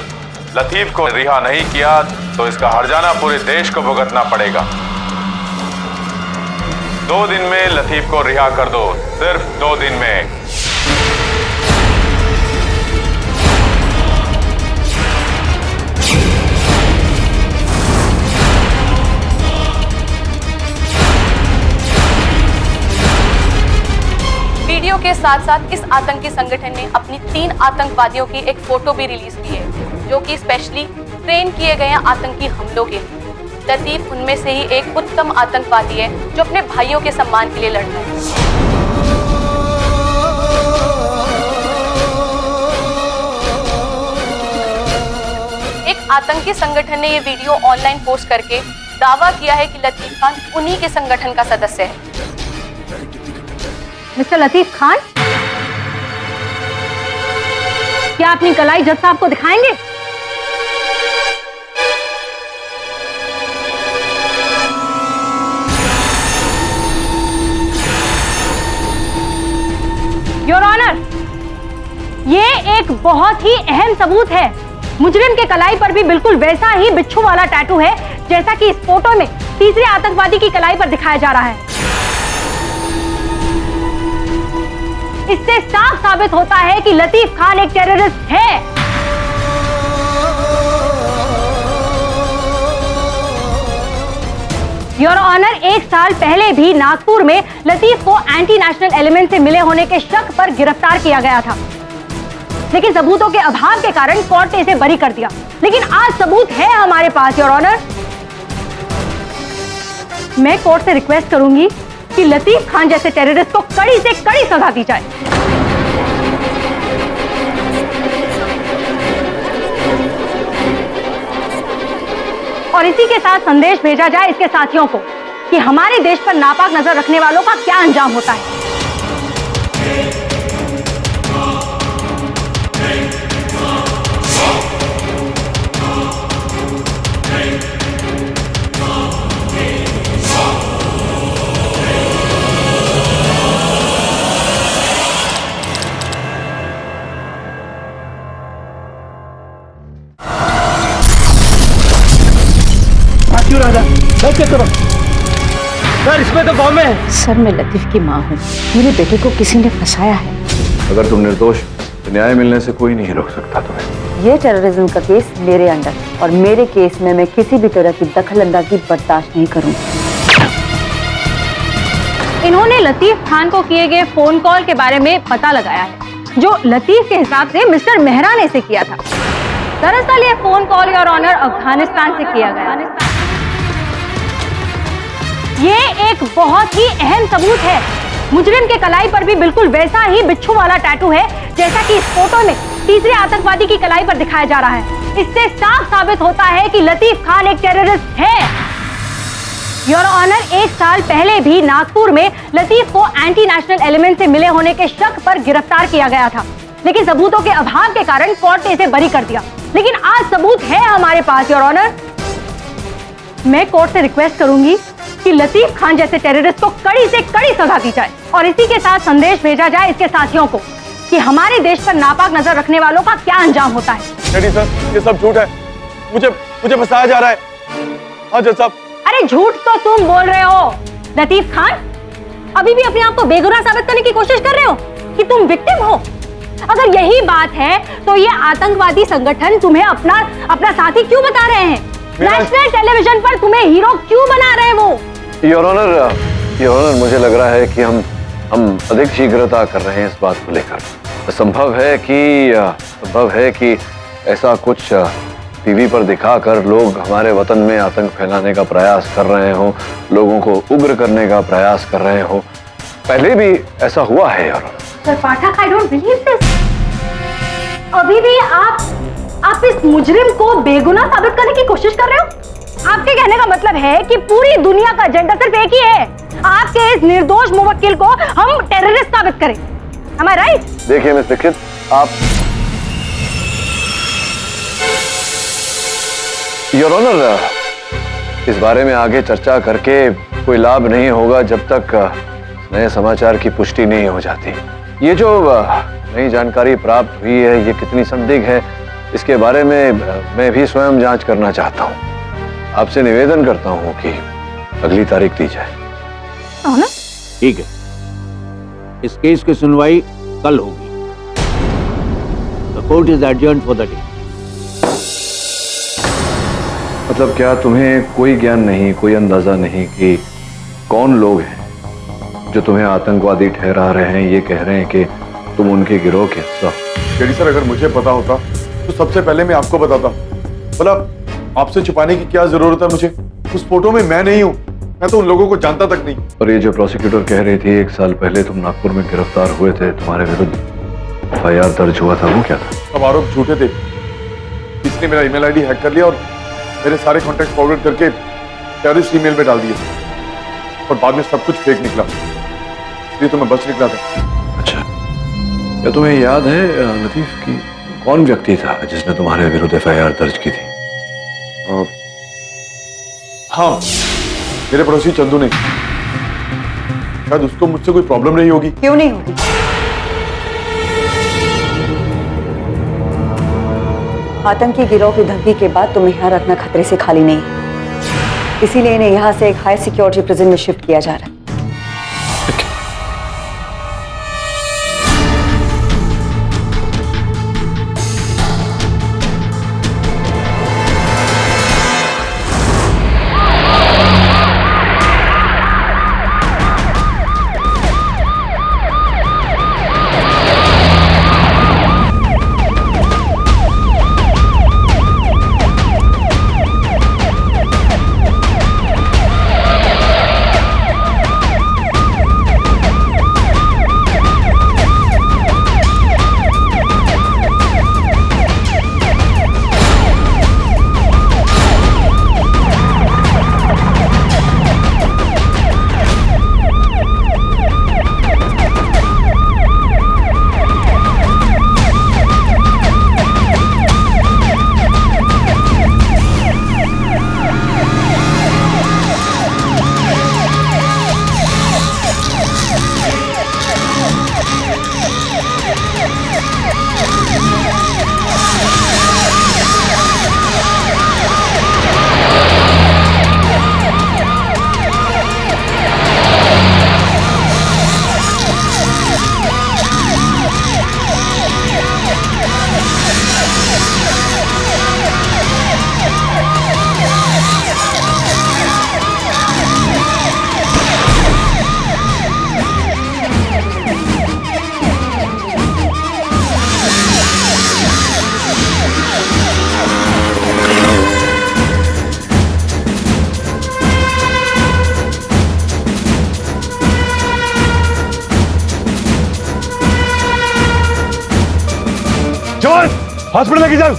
लतीफ को रिहा नहीं किया तो इसका हर्जाना पूरे देश को भुगतना पड़ेगा। 2 दिन में लतीफ को रिहा कर दो, सिर्फ 2 दिन में। वीडियो के साथ साथ इस आतंकी संगठन ने अपनी 3 आतंकवादियों की एक फोटो भी रिलीज की है, जो कि स्पेशली ट्रेन किए गए आतंकी हमलों के लिए। लतीफ उनमें से ही एक उत्तम आतंकवादी है जो अपने भाइयों के सम्मान के लिए लड़ता है। एक आतंकी संगठन ने ये वीडियो ऑनलाइन पोस्ट करके दावा किया है कि लतीफ खान उन्हीं के संगठन का सदस्य है। मिस्टर लतीफ खान, क्या अपनी कलाई जज साहब को दिखाएंगे? योर ऑनर, ये एक बहुत ही अहम सबूत है। मुजरिम के कलाई पर भी बिल्कुल वैसा ही बिच्छू वाला टैटू है जैसा कि इस फोटो में तीसरे आतंकवादी की कलाई पर दिखाया जा रहा है। इससे साफ साबित होता है कि लतीफ खान एक टेररिस्ट है। योर ऑनर, 1 साल पहले भी नागपुर में लतीफ को एंटी नेशनल एलिमेंट से मिले होने के शक पर गिरफ्तार किया गया था, लेकिन सबूतों के अभाव के कारण कोर्ट ने इसे बरी कर दिया। लेकिन आज सबूत है हमारे पास। योर ऑनर, मैं कोर्ट से रिक्वेस्ट करूंगी कि लतीफ खान जैसे टेररिस्ट को कड़ी से कड़ी सजा दी जाए। और इसी के साथ संदेश भेजा जाए इसके साथियों को कि हमारे देश पर नापाक नजर रखने वालों का क्या अंजाम होता है। सर, इसमें तो बॉम्ब है। सर, मैं लतीफ की माँ हूँ। मेरे बेटे को किसी ने फंसाया है। अगर तुम निर्दोष तो न्याय मिलने से कोई नहीं रोक सकता तुम्हें। ये टेररिज्म का केस मेरे अंडर, और मेरे केस में मैं किसी भी तरह की दखलंदाजी बर्दाश्त नहीं करूँगी। इन्होंने लतीफ खान को किए गए फोन कॉल के बारे में पता लगाया है, जो लतीफ के हिसाब से मिस्टर मेहरा ने से किया था। दरअसल ये phone call your honour Afghanistan से किया गया। ये एक बहुत ही अहम सबूत है। मुजरिम के कलाई पर भी बिल्कुल वैसा ही बिच्छू वाला टैटू है जैसा कि इस फोटो में तीसरे आतंकवादी की कलाई पर दिखाया जा रहा है। इससे साफ साबित होता है कि लतीफ खान एक टेररिस्ट है। योर ऑनर, 1 साल पहले भी नागपुर में लतीफ को एंटी नेशनल एलिमेंट से मिले होने के शक पर गिरफ्तार किया गया था, लेकिन सबूतों के अभाव के कारण कोर्ट ने इसे बरी कर दिया। लेकिन आज सबूत है हमारे पास। योर ऑनर, मैं कोर्ट से रिक्वेस्ट करूंगी कि लतीफ खान जैसे टेररिस्ट को कड़ी से कड़ी सजा दी जाए और इसी के साथ संदेश भेजा जाए इसके साथियों को कि हमारे देश पर नापाक नजर रखने वालों का क्या अंजाम होता है। डैडी सर, ये सब झूठ है। मुझे फंसाया जा रहा है। हाँ जज साहब। अरे झूठ तो तुम बोल रहे हो लतीफ खान। अभी भी अपने आप को बेगुनाह साबित करने की कोशिश कर रहे हो कि तुम विक्टिम हो। अगर यही बात है तो ये आतंकवादी संगठन तुम्हें अपना साथी क्यों बता रहे हैं? नेशनल टेलीविजन पर तुम्हें हीरो क्यों बना रहे हैं वो? योर ऑनर, मुझे लग रहा है कि हम अधिक शीघ्रता कर रहे हैं इस बात को लेकर। संभव है कि ऐसा कुछ टीवी पर दिखाकर लोग हमारे वतन में आतंक फैलाने का प्रयास कर रहे हो, लोगों को उग्र करने का प्रयास कर रहे हो। पहले भी ऐसा हुआ है। Your honour sir Pathak, I don't believe this. अभी भी आप इस मुजरिम को बेगुनाह साबित करने की कोशिश कर रहे हो? आपके कहने का मतलब है कि पूरी दुनिया का एजेंडा सिर्फ एक ही है, आपके इस निर्दोष मुवक्किल को हम टेररिस्ट साबित करें। Am I right? देखिए मिस दीक्षित, आप योर ऑनर, इस बारे में आगे चर्चा करके कोई लाभ नहीं होगा जब तक नए समाचार की पुष्टि नहीं हो जाती। ये जो नई जानकारी प्राप्त हुई है ये कितनी संदिग्ध है, इसके बारे में मैं भी स्वयं जांच करना चाहता हूं। आपसे निवेदन करता हूं कि अगली तारीख दी जाए। ठीक है, इस केस की सुनवाई कल होगी। The court is adjourned for the day. मतलब क्या तुम्हें कोई ज्ञान नहीं, कोई अंदाजा नहीं कि कौन लोग हैं जो तुम्हें आतंकवादी ठहरा रहे हैं, ये कह रहे हैं कि तुम उनके गिरोह के हिस्सा हो? डैडी सर, अगर मुझे पता होता तो सबसे पहले मैं आपको बताता। मतलब आपसे छुपाने की क्या जरूरत है मुझे? उस फोटो में मैं नहीं हूँ, मैं तो उन लोगों को जानता तक नहीं। और ये जो प्रोसिक्यूटर कह रही थी 1 साल पहले तुम नागपुर में गिरफ्तार हुए थे, तुम्हारे विरुद्ध FIR दर्ज हुआ था, वो क्या था? सब आरोप झूठे थे। इसने मेरा ईमेल आईडी हैक कर लिया और मेरे सारे कॉन्टैक्ट फॉरवर्ड करके टेररिस्ट ईमेल में डाल दिए और बाद में सब कुछ फेक निकला, इसलिए तो मैं बच निकला था। अच्छा, क्या तुम्हें याद है लतीफ की कौन व्यक्ति था जिसने तुम्हारे विरुद्ध FIR दर्ज की थी? हाँ, मेरे पड़ोसी चंदू ने। शायद उसको मुझसे कोई प्रॉब्लम रही होगी। क्यों नहीं होगी? आतंकी गिरोह की धमकी के बाद तुम्हें यहाँ रखना खतरे से खाली नहीं, इसीलिए इन्हें यहाँ से एक हाई सिक्योरिटी प्रिजन में शिफ्ट किया जा रहा है। हॉस्पिटल लेके चल।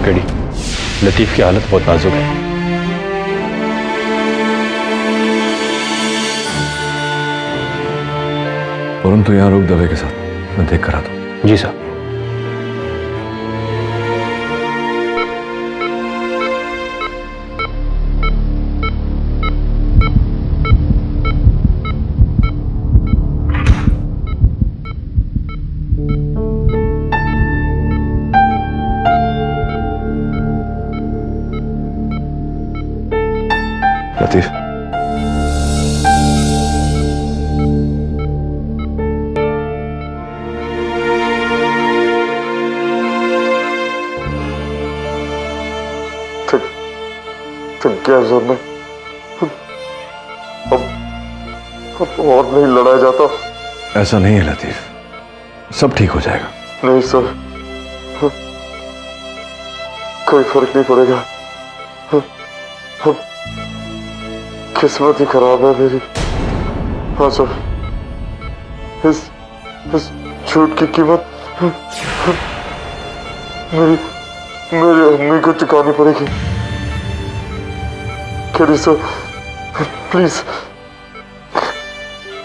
टेडी, लतीफ की हालत बहुत नाजुक है। फौरन तो यहाँ रुक दवे के साथ, मैं देख कर आता हूँ। जी साहब। लतीफ, तो क्या जरूरत है? अब और नहीं लड़ाया जाता। ऐसा नहीं है लतीफ, सब ठीक हो जाएगा। नहीं सर, कोई फर्क नहीं पड़ेगा। अब किस्मत ही खराब है मेरी। हाँ सर, इस झूठ की कीमत मेरी अम्मी को चुकानी पड़ेगी। केडी सर, प्लीज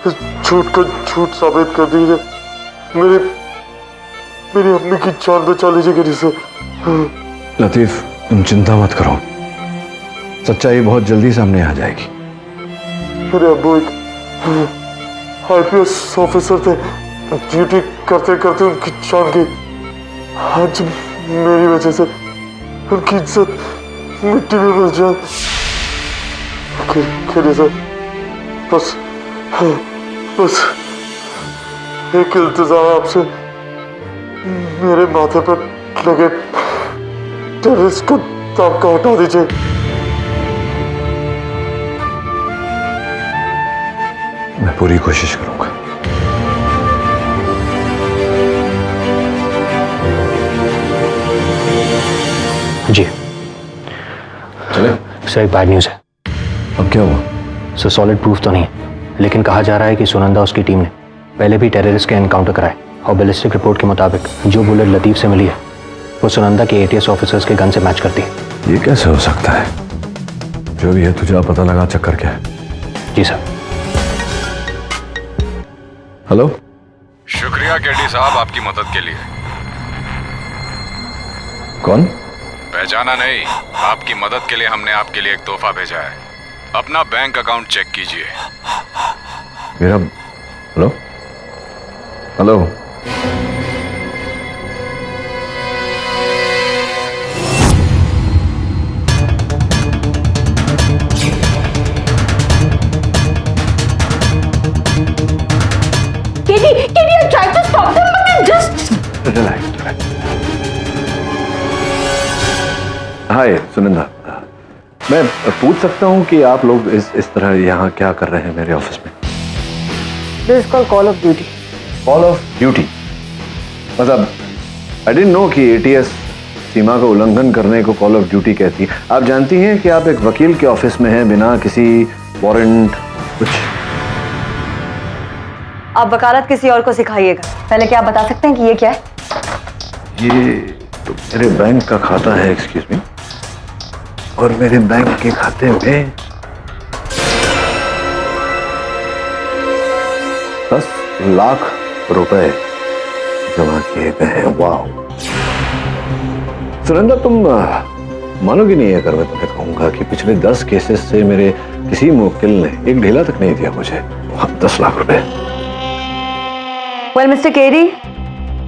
इस झूठ को झूठ साबित कर दीजिए। मेरी अम्मी की जान बचा लीजिए केडी सर। लतीफ, तुम चिंता मत करो, सच्चाई बहुत जल्दी सामने आ जाएगी। मेरे अब्बू एक IPS ऑफिसर थे, ड्यूटी करते करते उनकी जान गई। आज मेरी वजह से उनकी इज्जत मिट्टी में मिल जाए। खेलिए सर, बस एक इंतजार आपसे, मेरे माथे पर लगे टेररिस्ट को दाग का हटा दीजिए। मैं पूरी कोशिश करूंगा। जी चले। सर, एक बैड न्यूज़ है। अब क्या हुआ? सर, सॉलिड प्रूफ तो नहीं है, लेकिन कहा जा रहा है कि सुनंदा उसकी टीम ने पहले भी टेररिस्ट के एनकाउंटर कराए और बैलिस्टिक रिपोर्ट के मुताबिक जो बुलेट लतीफ से मिली है वो सुनंदा के ATS ऑफिसर्स के गन से मैच करती है। ये कैसे हो सकता है? जो भी है तुझे पता लगा चक्कर क्या है। जी सर। हेलो। शुक्रिया केडी साहब आपकी मदद के लिए। कौन? पहचाना नहीं? आपकी मदद के लिए हमने आपके लिए एक तोहफा भेजा है। अपना बैंक अकाउंट चेक कीजिए। मेरा hello hello Katie, I tried to stop them, but they just... relax. Hi Sunanda, मैं पूछ सकता हूँ कि आप लोग इस तरह यहाँ क्या कर रहे हैं मेरे ऑफिस में? This is called call of duty. Call of duty? मतलब आई डिडंट नो कि ATS सीमा का उल्लंघन करने को कॉल ऑफ ड्यूटी कहती है। आप जानती हैं कि आप एक वकील के ऑफिस में हैं बिना किसी वारंट कुछ। आप वकालत किसी और को सिखाइएगा। पहले क्या आप बता सकते हैं कि ये क्या है? ये तो मेरे बैंक का खाता है, एक्सक्यूज मी, और मेरे बैंक के खाते में 10 लाख रुपए जमा किए गए हैं। वाह सुनंदा, तुम मानोगी नहीं अगर मैं तुम्हें कहूंगा कि पिछले 10 केसेस से मेरे किसी मुवक्किल ने एक ढीला तक नहीं दिया मुझे 10 लाख रुपए। Well mister KD,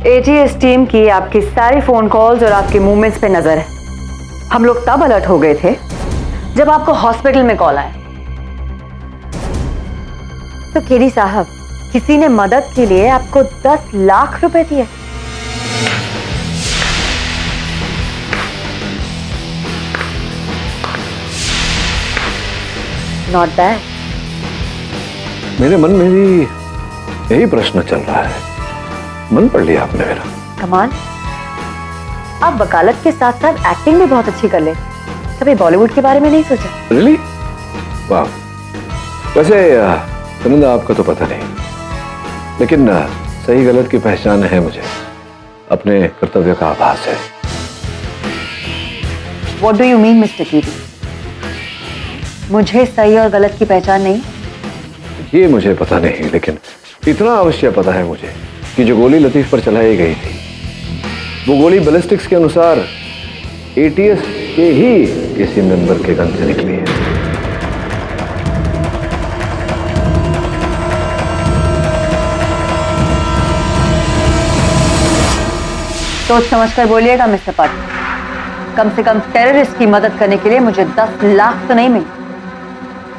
ATS team की आपकी सारी फोन कॉल्स और आपके मूवमेंट्स पे नजर है। हम लोग तब अलर्ट हो गए थे जब आपको हॉस्पिटल में कॉल आया। तो केडी साहब, किसी ने मदद के लिए आपको 10 लाख रुपए दिए। Not bad. मेरे मन में भी यही प्रश्न चल रहा है। मन पढ़ लिया आपने मेरा। कमान, आप वकालत के साथ साथ एक्टिंग भी बहुत अच्छी कर ले। कभी बॉलीवुड के बारे में नहीं सोचा? रियली? वाह। वैसे सुनंदा, आपका तो पता नहीं, लेकिन सही गलत की पहचान है मुझे, अपने कर्तव्य का आभास है। What do you mean, Mr. कीरी? मुझे सही और गलत की पहचान नहीं? ये मुझे पता नहीं, लेकिन इतना अवश्य पता है मुझे कि जो गोली लतीफ पर चलाई गई थी, वो गोली बैलिस्टिक्स के अनुसार एटीएस के ही किसी मेंबर के गन से निकली है। सोच समझकर बोलिएगा मिस्टर पाटिल। कम से कम टेररिस्ट की मदद करने के लिए मुझे 10 लाख तो नहीं मिले।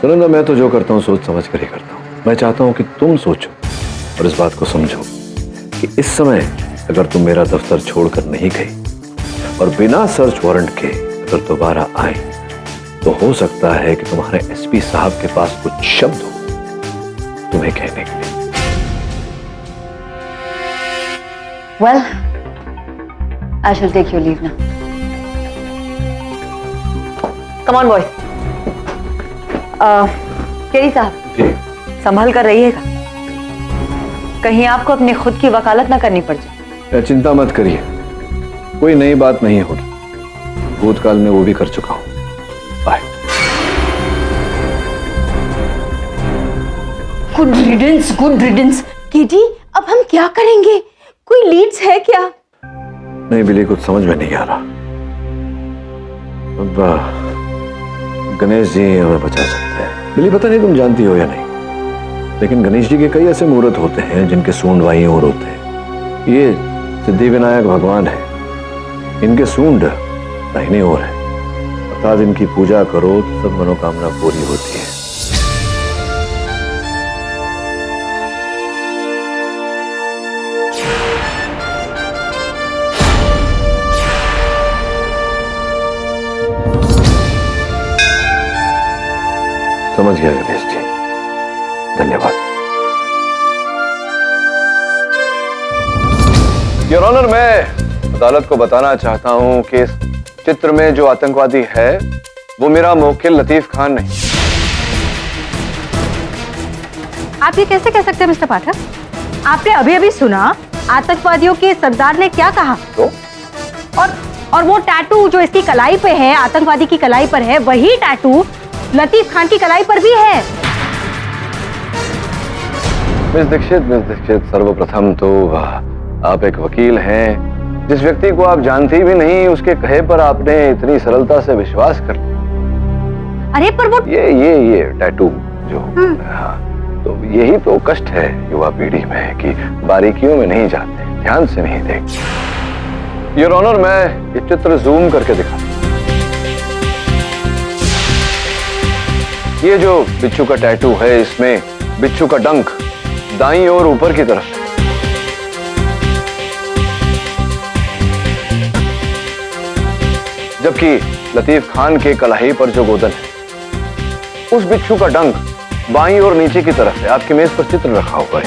सुनंदा, मैं तो जो करता हूँ सोच समझ कर ही करता हूँ। मैं चाहता हूँ कि तुम सोचो और इस बात को समझो कि इस समय अगर तुम मेरा दफ्तर छोड़कर नहीं गई और बिना सर्च वारंट के अगर दोबारा आए, तो हो सकता है कि तुम्हारे एसपी साहब के पास कुछ शब्द हो तुम्हें कहने के लिए। Well, I shall take your leave now. Come on, boys. केरी साहब, संभल कर रहिएगा, कहीं आपको अपनी खुद की वकालत ना करनी पड़ जाए। चिंता मत करिए, कोई नई बात नहीं होगी। भूतकाल में वो भी कर चुका हूं। Bye. Good riddance, good riddance. Katie, अब हम क्या करेंगे? कोई लीड्स है क्या? नहीं बिली, कुछ समझ में नहीं आ रहा। अब गणेश जी हमें बचा सकते हैं। बिली, पता नहीं तुम जानती हो या नहीं, लेकिन गणेश जी के कई ऐसे मुहूर्त होते हैं जिनके सूंड बाईं ओर होते हैं। ये सिद्धि विनायक भगवान है, इनके सूंड दाहिनी ओर है, अर्थात इनकी पूजा करो तो सब मनोकामना पूरी होती है। समझ गया गणेश जी, धन्यवाद। योर ऑनर, मैं अदालत को बताना चाहता हूं कि इस चित्र में जो आतंकवादी है वो मेरा मुवक्किल लतीफ खान नहीं। आप ये कैसे कह सकते हैं मिस्टर पाठक? आपने अभी अभी सुना आतंकवादियों के सरदार ने क्या कहा? तो? और वो टैटू जो इसकी कलाई पे है, आतंकवादी की कलाई पर है, वही टैटू लतीफ खान की कलाई पर भी है। मिस दीक्षित, सर्वप्रथम तो आप एक वकील हैं। जिस व्यक्ति को आप जानती भी नहीं, उसके कहे पर आपने इतनी सरलता से विश्वास कर लिया। अरे पर वो ये टैटू जो, हाँ, तो यही तो कष्ट है युवा पीढ़ी में कि बारीकियों में नहीं जाते, ध्यान से नहीं देखते। योर ऑनर, मैं ये चित्र जूम करके दिखा। ये जो बिच्छू का टैटू है, इसमें बिच्छू का डंक दाईं ओर ऊपर की तरफ है, जबकि लतीफ खान के कलाई पर जो गोदन है, उस बिच्छू का डंक बाईं ओर नीचे की तरफ है। आपकी मेज पर चित्र रखा हुआ है।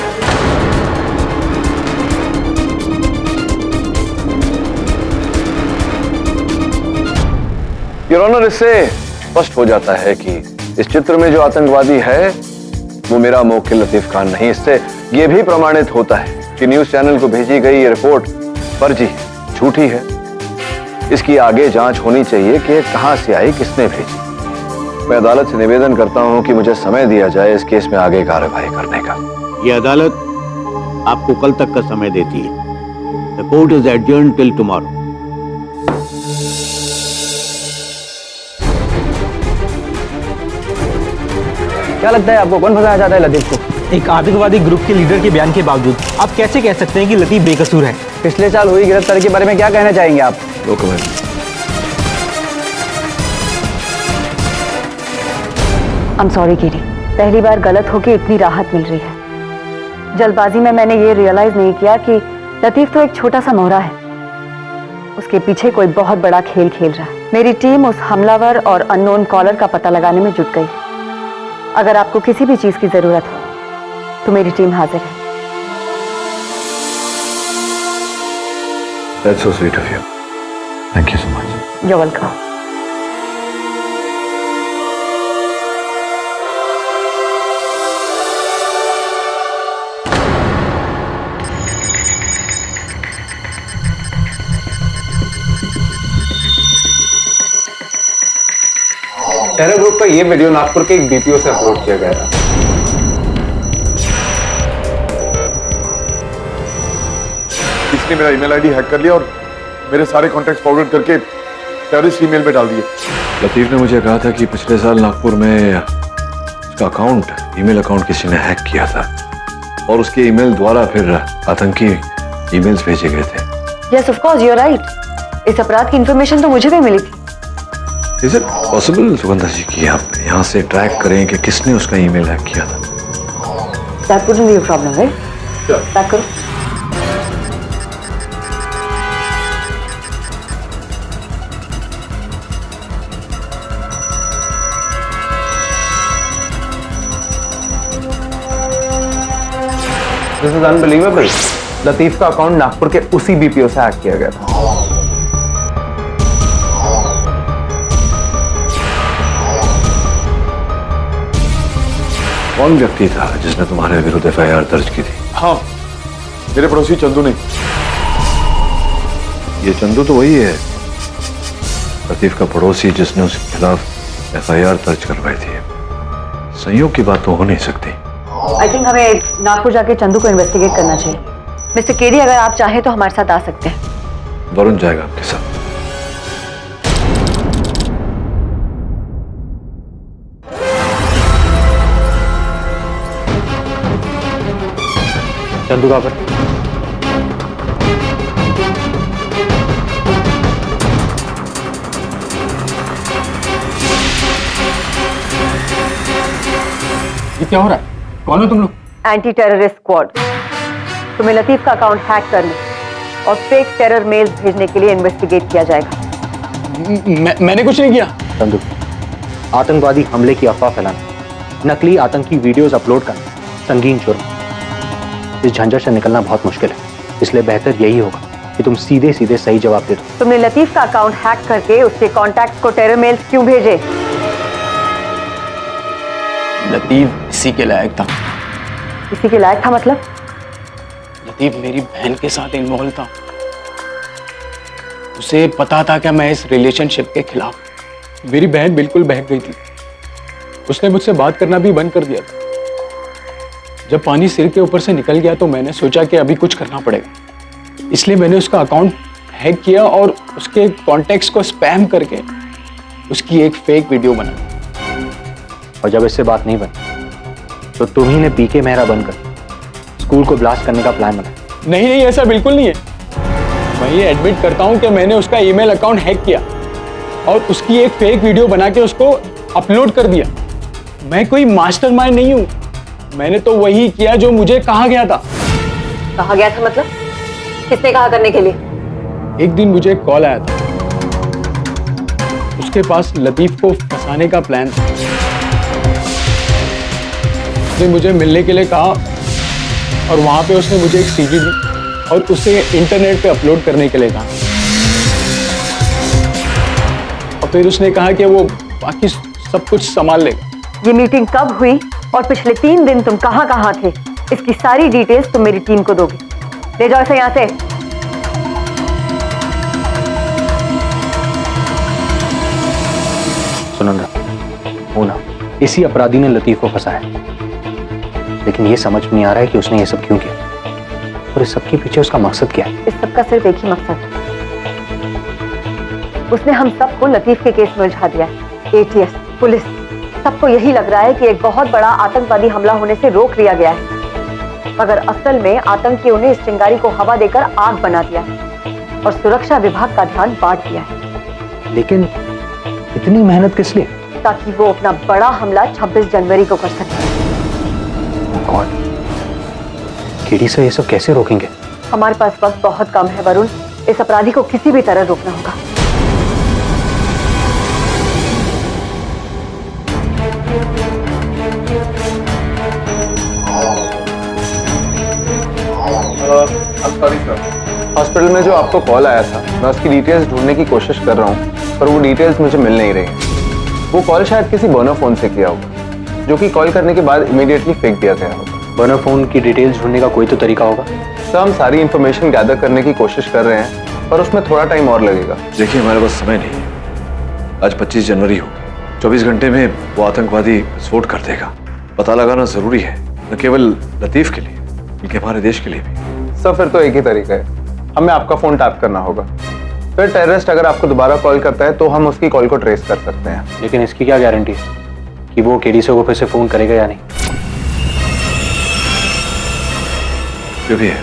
योर ऑनर, इससे स्पष्ट हो जाता है कि इस चित्र में जो आतंकवादी है वो मेरा मुवक्किल लतीफ खान नहीं। इससे यह भी प्रमाणित होता है कि न्यूज चैनल को भेजी गई ये रिपोर्ट फर्जी, झूठी है। इसकी आगे जांच होनी चाहिए कि कहां से आई, किसने भेजी। मैं अदालत से निवेदन करता हूं कि मुझे समय दिया जाए इस केस में आगे कार्रवाई करने का। ये अदालत आपको कल तक का समय देती है। The court is adjourned till tomorrow. क्या लगता है आपको, कौन फंसाया जाता है लतीफ को? एक आतंकवादी ग्रुप के लीडर के बयान के बावजूद आप कैसे कह सकते हैं कि लतीफ बेकसूर है? पिछले साल हुई गिरफ्तारी के बारे में क्या कहना चाहेंगे आप? I'm sorry कीरी, पहली बार गलत होके इतनी राहत मिल रही है। जल्दबाजी में मैंने ये रियलाइज नहीं किया कि लतीफ तो एक छोटा सा मोहरा है, उसके पीछे कोई बहुत बड़ा खेल खेल रहा है। मेरी टीम उस हमलावर और अननोन कॉलर का पता लगाने में जुट गई। अगर आपको किसी भी चीज की जरूरत हो तो मेरी टीम हाजिर है। That's so sweet of you. Thank you so much. You're welcome. Terror group का ये वीडियो नागपुर के एक बीपीओ से अपलोड किया गया था। इसने मेरा ईमेल आईडी हैक कर लिया और मेरे सारे कॉन्टैक्ट्स फॉरवर्ड करके टेररिस्ट ईमेल में डाल दिए। लतीफ ने मुझे कहा था कि पिछले साल नागपुर में उसका अकाउंट, ईमेल अकाउंट किसी ने हैक किया था और उसके ईमेल द्वारा फिर आतंकी ईमेल्स भेजे गए थे। Yes, of course, you're right. इस अपराध की इंफॉर्मेशन तो मुझे भी मिली थी। Is it possible, सुगंधा जी, कि आप यहाँ से ट्रैक करें कि किसने उसका ईमेल हैक किया था? That wouldn't be a problem, right? Sure. Back करो। This is unbelievable. लतीफ का अकाउंट नागपुर के उसी बीपीओ से हैक किया गया था। कौन व्यक्ति था जिसने तुम्हारे विरुद्ध एफआईआर दर्ज की थी? हाँ, मेरे पड़ोसी चंदू ने। ये चंदू तो वही है, लतीफ का पड़ोसी, जिसने उसके खिलाफ एफआईआर दर्ज करवाई थी। संयोग की बात तो हो नहीं सकती। आई थिंक हमें नागपुर जाके चंदू को इन्वेस्टिगेट करना चाहिए। मिस्टर केडी, अगर आप चाहें तो हमारे साथ आ सकते हैं। वरुण जाएगा आपके साथ। चंदू कहाँ पर? ये क्या हो रहा है? कौन हो तुम लोग? Anti terrorist squad. तुम्हें लतीफ का अकाउंट हैक करने और फेक टेरर मेल्स भेजने के लिए इन्वेस्टिगेट किया जाएगा। मैंने कुछ नहीं किया। चंदू, आतंकवादी हमले की अफवाह फैलाना, नकली आतंकी वीडियोस अपलोड करना संगीन जुर्म। इस झंझट से निकलना बहुत मुश्किल है, इसलिए बेहतर यही होगा कि तुम सीधे सीधे सही जवाब दे दो। तुमने लतीफ का अकाउंट हैक करके उसके कॉन्टैक्ट्स को टेरर मेल्स क्यों भेजे? लतीफ इसी के लायक था। इसी के लायक था मतलब? लतीफ मेरी बहन के साथ इन्वॉल्व था। उसे पता था कि मैं इस रिलेशनशिप के खिलाफ। मेरी बहन बिल्कुल बहक गई थी। उसने मुझसे बात करना भी बंद कर दिया था। जब पानी सिर के ऊपर से निकल गया तो मैंने सोचा कि अभी कुछ करना पड़ेगा, इसलिए मैंने उसका अकाउंट हैक किया और उसके कॉन्टैक्ट्स को स्पैम करके उसकी एक फेक वीडियो बनाई। और जब इससे बात नहीं बनी तो तुम ही ने पीके मेहरा बनकर स्कूल को ब्लास्ट करने का प्लान बनाया। नहीं नहीं, ऐसा बिल्कुल नहीं है। मैं ये एडमिट करता हूं कि मैंने उसका ईमेल अकाउंट हैक किया और उसकी एक फेक वीडियो बना के उसको अपलोड कर दिया। मैं कोई मास्टरमाइंड नहीं हूं, मैंने तो वही किया जो मुझे कहा गया था। कहा गया था मतलब? किसने कहा करने के लिए? एक दिन मुझे एक कॉल आया था, उसके पास लतीफ को फंसाने का प्लान था। उसने मुझे मिलने के लिए कहा और वहां पे उसने मुझे एक सीडी दी और उसे इंटरनेट पे अपलोड करने के लिए कहा। और फिर उसने कहा कि वो बाकी सब कुछ संभाल लेगा। ये मीटिंग कब हुई और पिछले 3 दिन तुम कहां थे, इसकी सारी डिटेल्स तुम मेरी टीम को दोगे। ले जाओ इसे यहां से। सुनंदा, वो ना, इसी अपराधी ने लतीफ को फंसाया, लेकिन ये समझ नहीं आ रहा है कि उसने ये सब क्यों किया और इस सब के पीछे उसका मकसद क्या है। इस सब का सिर्फ एक ही मकसद है, उसने हम सबको लतीफ के केस में उलझा दिया है। एटीएस, पुलिस, सबको यही लग रहा है कि एक बहुत बड़ा आतंकवादी हमला होने से रोक लिया गया है, मगर असल में आतंकियों ने इस चिंगारी को हवा देकर आग बना दिया है और सुरक्षा विभाग का ध्यान बांट दिया है। लेकिन इतनी मेहनत किस लिए? ताकि वो अपना बड़ा हमला 26 जनवरी को कर सके। कौन? केडी से ये सब कैसे रोकेंगे? हमारे पास वक्त बहुत कम है वरुण, इस अपराधी को किसी भी तरह रोकना होगा। हॉस्पिटल में जो आपको कॉल आया था, मैं उसकी डिटेल्स ढूंढने की कोशिश कर रहा हूँ, पर वो डिटेल्स मुझे मिल नहीं रही हैं। वो कॉल शायद किसी बर्नर फोन से किया होगा, जो कि कॉल करने के बाद इमीडिएटली फेंक दिया गया होगा। बर्नर फोन की डिटेल्स ढूंढने का कोई तो तरीका होगा? सर, हम सारी इंफॉर्मेशन गैदर करने की कोशिश कर रहे हैं, पर उसमें थोड़ा टाइम और लगेगा। देखिए, हमारे पास समय नहीं है। आज 25 जनवरी होगी। 24 घंटे में वो आतंकवादी विस्फोट कर देगा। पता लगाना जरूरी है, न केवल लतीफ के लिए बल्कि हमारे देश के लिए भी। सर, फिर तो एक ही तरीका है, हमें आपका फोन टैप करना होगा। फिर टेररिस्ट अगर आपको दोबारा कॉल करता है तो हम उसकी कॉल को ट्रेस कर सकते हैं। लेकिन इसकी क्या गारंटी है कि वो केडीसी को फिर से फोन करेगा या नहीं? जो भी है,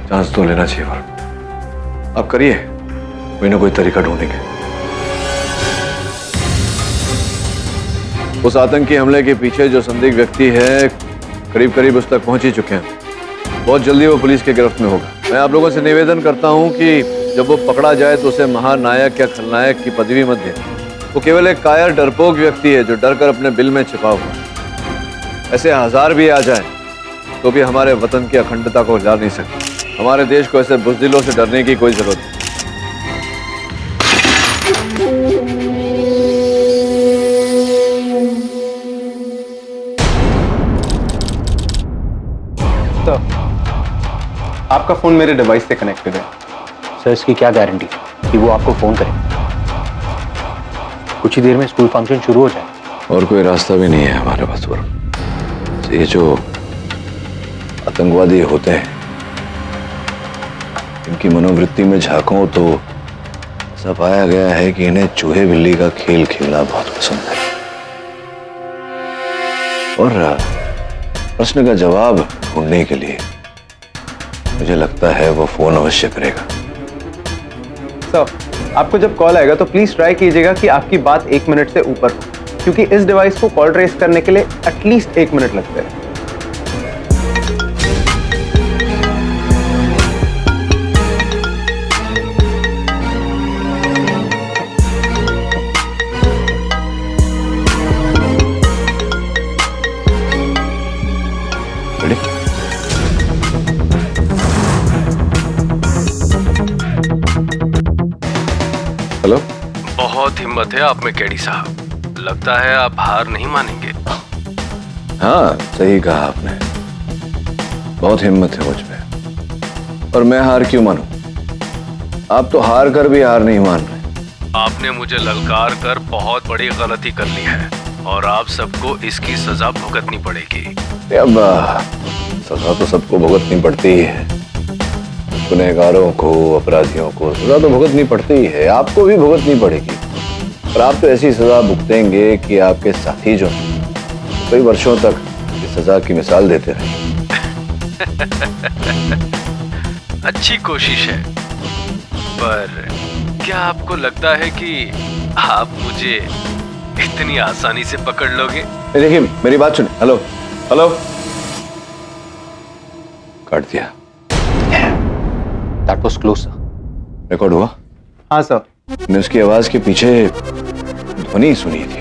चांस तो लेना चाहिए वरुण। आप करिए, कोई ना कोई तरीका ढूंढेंगे। उस आतंकी हमले के पीछे जो संदिग्ध व्यक्ति है, करीब करीब उस तक पहुंच ही चुके हैं। बहुत जल्दी वो पुलिस के गिरफ्त में होगा। मैं आप लोगों से निवेदन करता हूं कि जब वो पकड़ा जाए तो उसे महानायक या खलनायक की पदवी मत दें। वो केवल एक कायर डरपोक व्यक्ति है जो डरकर अपने बिल में छिपा हुआ। ऐसे हजार भी आ जाएं तो भी हमारे वतन की अखंडता को हिला नहीं सकते। हमारे देश को ऐसे बुज़दिलों से डरने की कोई जरूरत नहीं। आपका फोन मेरे डिवाइस से कनेक्टेड है। सर, इसकी क्या गारंटी कि वो आपको फोन करे? कुछ ही देर में स्कूल फंक्शन शुरू हो जाए। और कोई रास्ता भी नहीं है हमारे पास वरुण। ये जो आतंकवादी होते हैं, इनकी मनोवृत्ति में झांको तो ऐसा पाया गया है कि इन्हें चूहे बिल्ली का खेल खेलना बहुत पसंद है। और प्रश्न का जवाब ढूंढने के लिए मुझे लगता है वो फोन अवश्य करेगा। सर, आपको जब कॉल आएगा तो प्लीज ट्राई कीजिएगा कि आपकी बात 1 मिनट से ऊपर हो, क्योंकि इस डिवाइस को कॉल ट्रेस करने के लिए एटलीस्ट 1 मिनट लगता है। हेलो। बहुत हिम्मत है आप में केडी साहब। लगता है आप हार नहीं मानेंगे। हाँ, सही कहा आपने। बहुत हिम्मत है मुझ में। और मैं हार क्यों मानूं? आप तो हार कर भी हार नहीं मान रहे। आपने मुझे ललकार कर बहुत बड़ी गलती कर ली है और आप सबको इसकी सजा भुगतनी पड़ेगी। अब सजा तो सबको भुगतनी पड़ती ही है। गुनहगारों को, अपराधियों को सजा तो भुगतनी पड़ती ही है। आपको भी भुगतनी पड़ेगी। पर आप तो ऐसी सजा भुगतेंगे कि आपके साथी जो कई वर्षों तक इस सजा की मिसाल देते रहे। अच्छी कोशिश है, पर क्या आपको लगता है कि आप मुझे इतनी आसानी से पकड़ लोगे? देखिए, मेरी बात सुनिए। Hello hello. काट दिया। That was close, sir. Record हुआ? हाँ सर। मैंने उसकी आवाज के पीछे ध्वनि सुनी थी।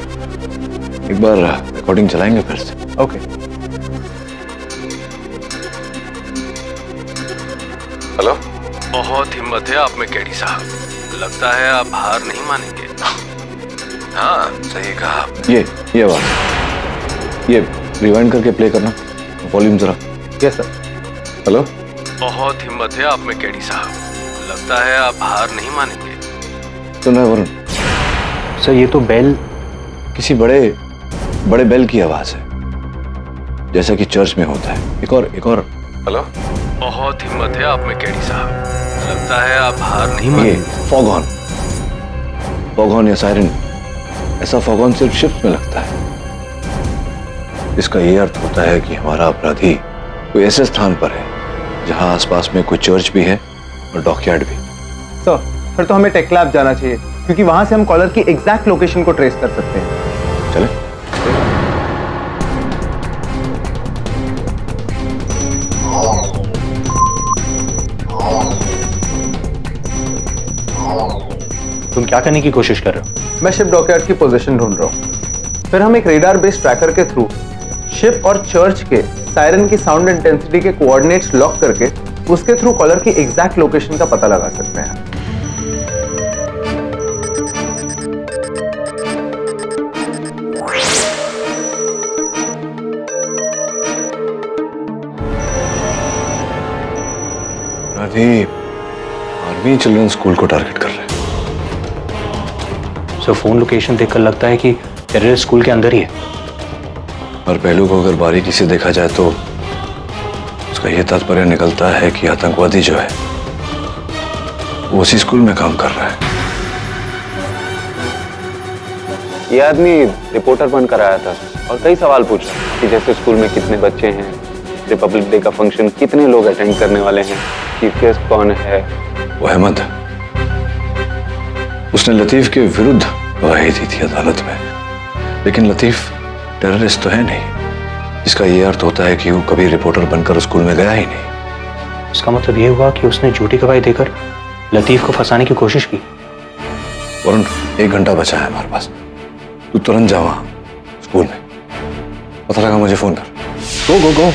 एक बार रिकॉर्डिंग चलाएंगे फिर से? ओके। हेलो। बहुत हिम्मत है आप में केडी साहब। लगता है आप हार नहीं मानेंगे। हाँ, सही कहा आपने। ये आवाज, ये रिवाइंड करके प्ले करना। वॉल्यूम जरा। Yes sir. हेलो। बहुत हिम्मत है आप में केडी साहब। लगता है आप हार नहीं मानेंगे। सुना है वरुण? सर, ये तो बेल, किसी बड़े बेल की आवाज है, जैसा कि चर्च में होता है। एक और। हेलो। बहुत हिम्मत है आप में केडी साहब। लगता है आप हार नहीं मानेंगे। फॉगहॉर्न या सायरन। ऐसा फॉगहॉर्न सिर्फ शिप्स में लगता है। इसका ये अर्थ होता है कि हमारा अपराधी कोई ऐसे स्थान पर है जहां आसपास में कोई चर्च भी है और डॉकयार्ड भी। सर, फिर तो हमें टेक लैब जाना चाहिए, क्योंकि वहां से हम कॉलर की एग्जैक्ट लोकेशन को ट्रेस कर सकते हैं। चले। तुम क्या करने की कोशिश कर रहे हो? मैं शिप डॉकयार्ड की पोजीशन ढूंढ रहा हूँ। फिर हम एक रेडार बेस्ड ट्रैकर के थ्रू शिप और चर्च के सायरन की साउंड इंटेंसिटी के कोऑर्डिनेट्स लॉक करके उसके थ्रू कॉलर की एग्जैक्ट लोकेशन का पता लगा सकते हैं। आर्मी चिल्ड्रन स्कूल को टारगेट कर रहे हैं। सर फोन लोकेशन देखकर लगता है कि टेररिस्ट स्कूल के अंदर ही है। और पहलू को अगर बारीकी से देखा जाए तो उसका यह तात्पर्य निकलता है कि आतंकवादी जो है वो उसी स्कूल में काम कर रहा है। ये आदमी रिपोर्टर बनकर आया था और कई सवाल पूछा कि जैसे स्कूल में कितने बच्चे हैं, रिपब्लिक डे का फंक्शन कितने लोग अटेंड करने वाले हैं, चीफ गेस्ट कौन है। वो अहमद, उसने लतीफ के विरुद्ध गवाही दी थी अदालत में, लेकिन लतीफ टेररिस्ट तो है नहीं। इसका यह अर्थ होता है कि वो कभी रिपोर्टर बनकर स्कूल में गया ही नहीं। इसका मतलब यह हुआ कि उसने झूठी गवाही देकर लतीफ को फंसाने की कोशिश की। वरुण, 1 घंटा बचा है हमारे पास, तू तुरंत जा वहां स्कूल में, पता लगा मुझे फोन कर। गो गो गो।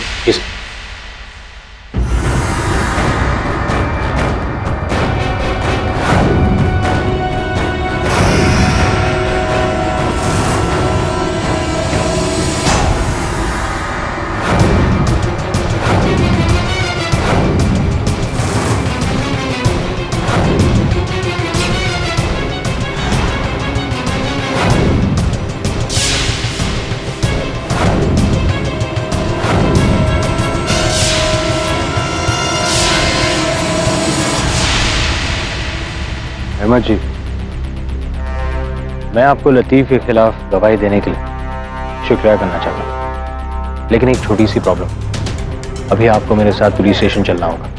अहमद जी, मैं आपको लतीफ के खिलाफ गवाही देने के लिए शुक्रिया करना चाहता हूँ, लेकिन एक छोटी सी प्रॉब्लम। अभी आपको मेरे साथ पुलिस स्टेशन चलना होगा।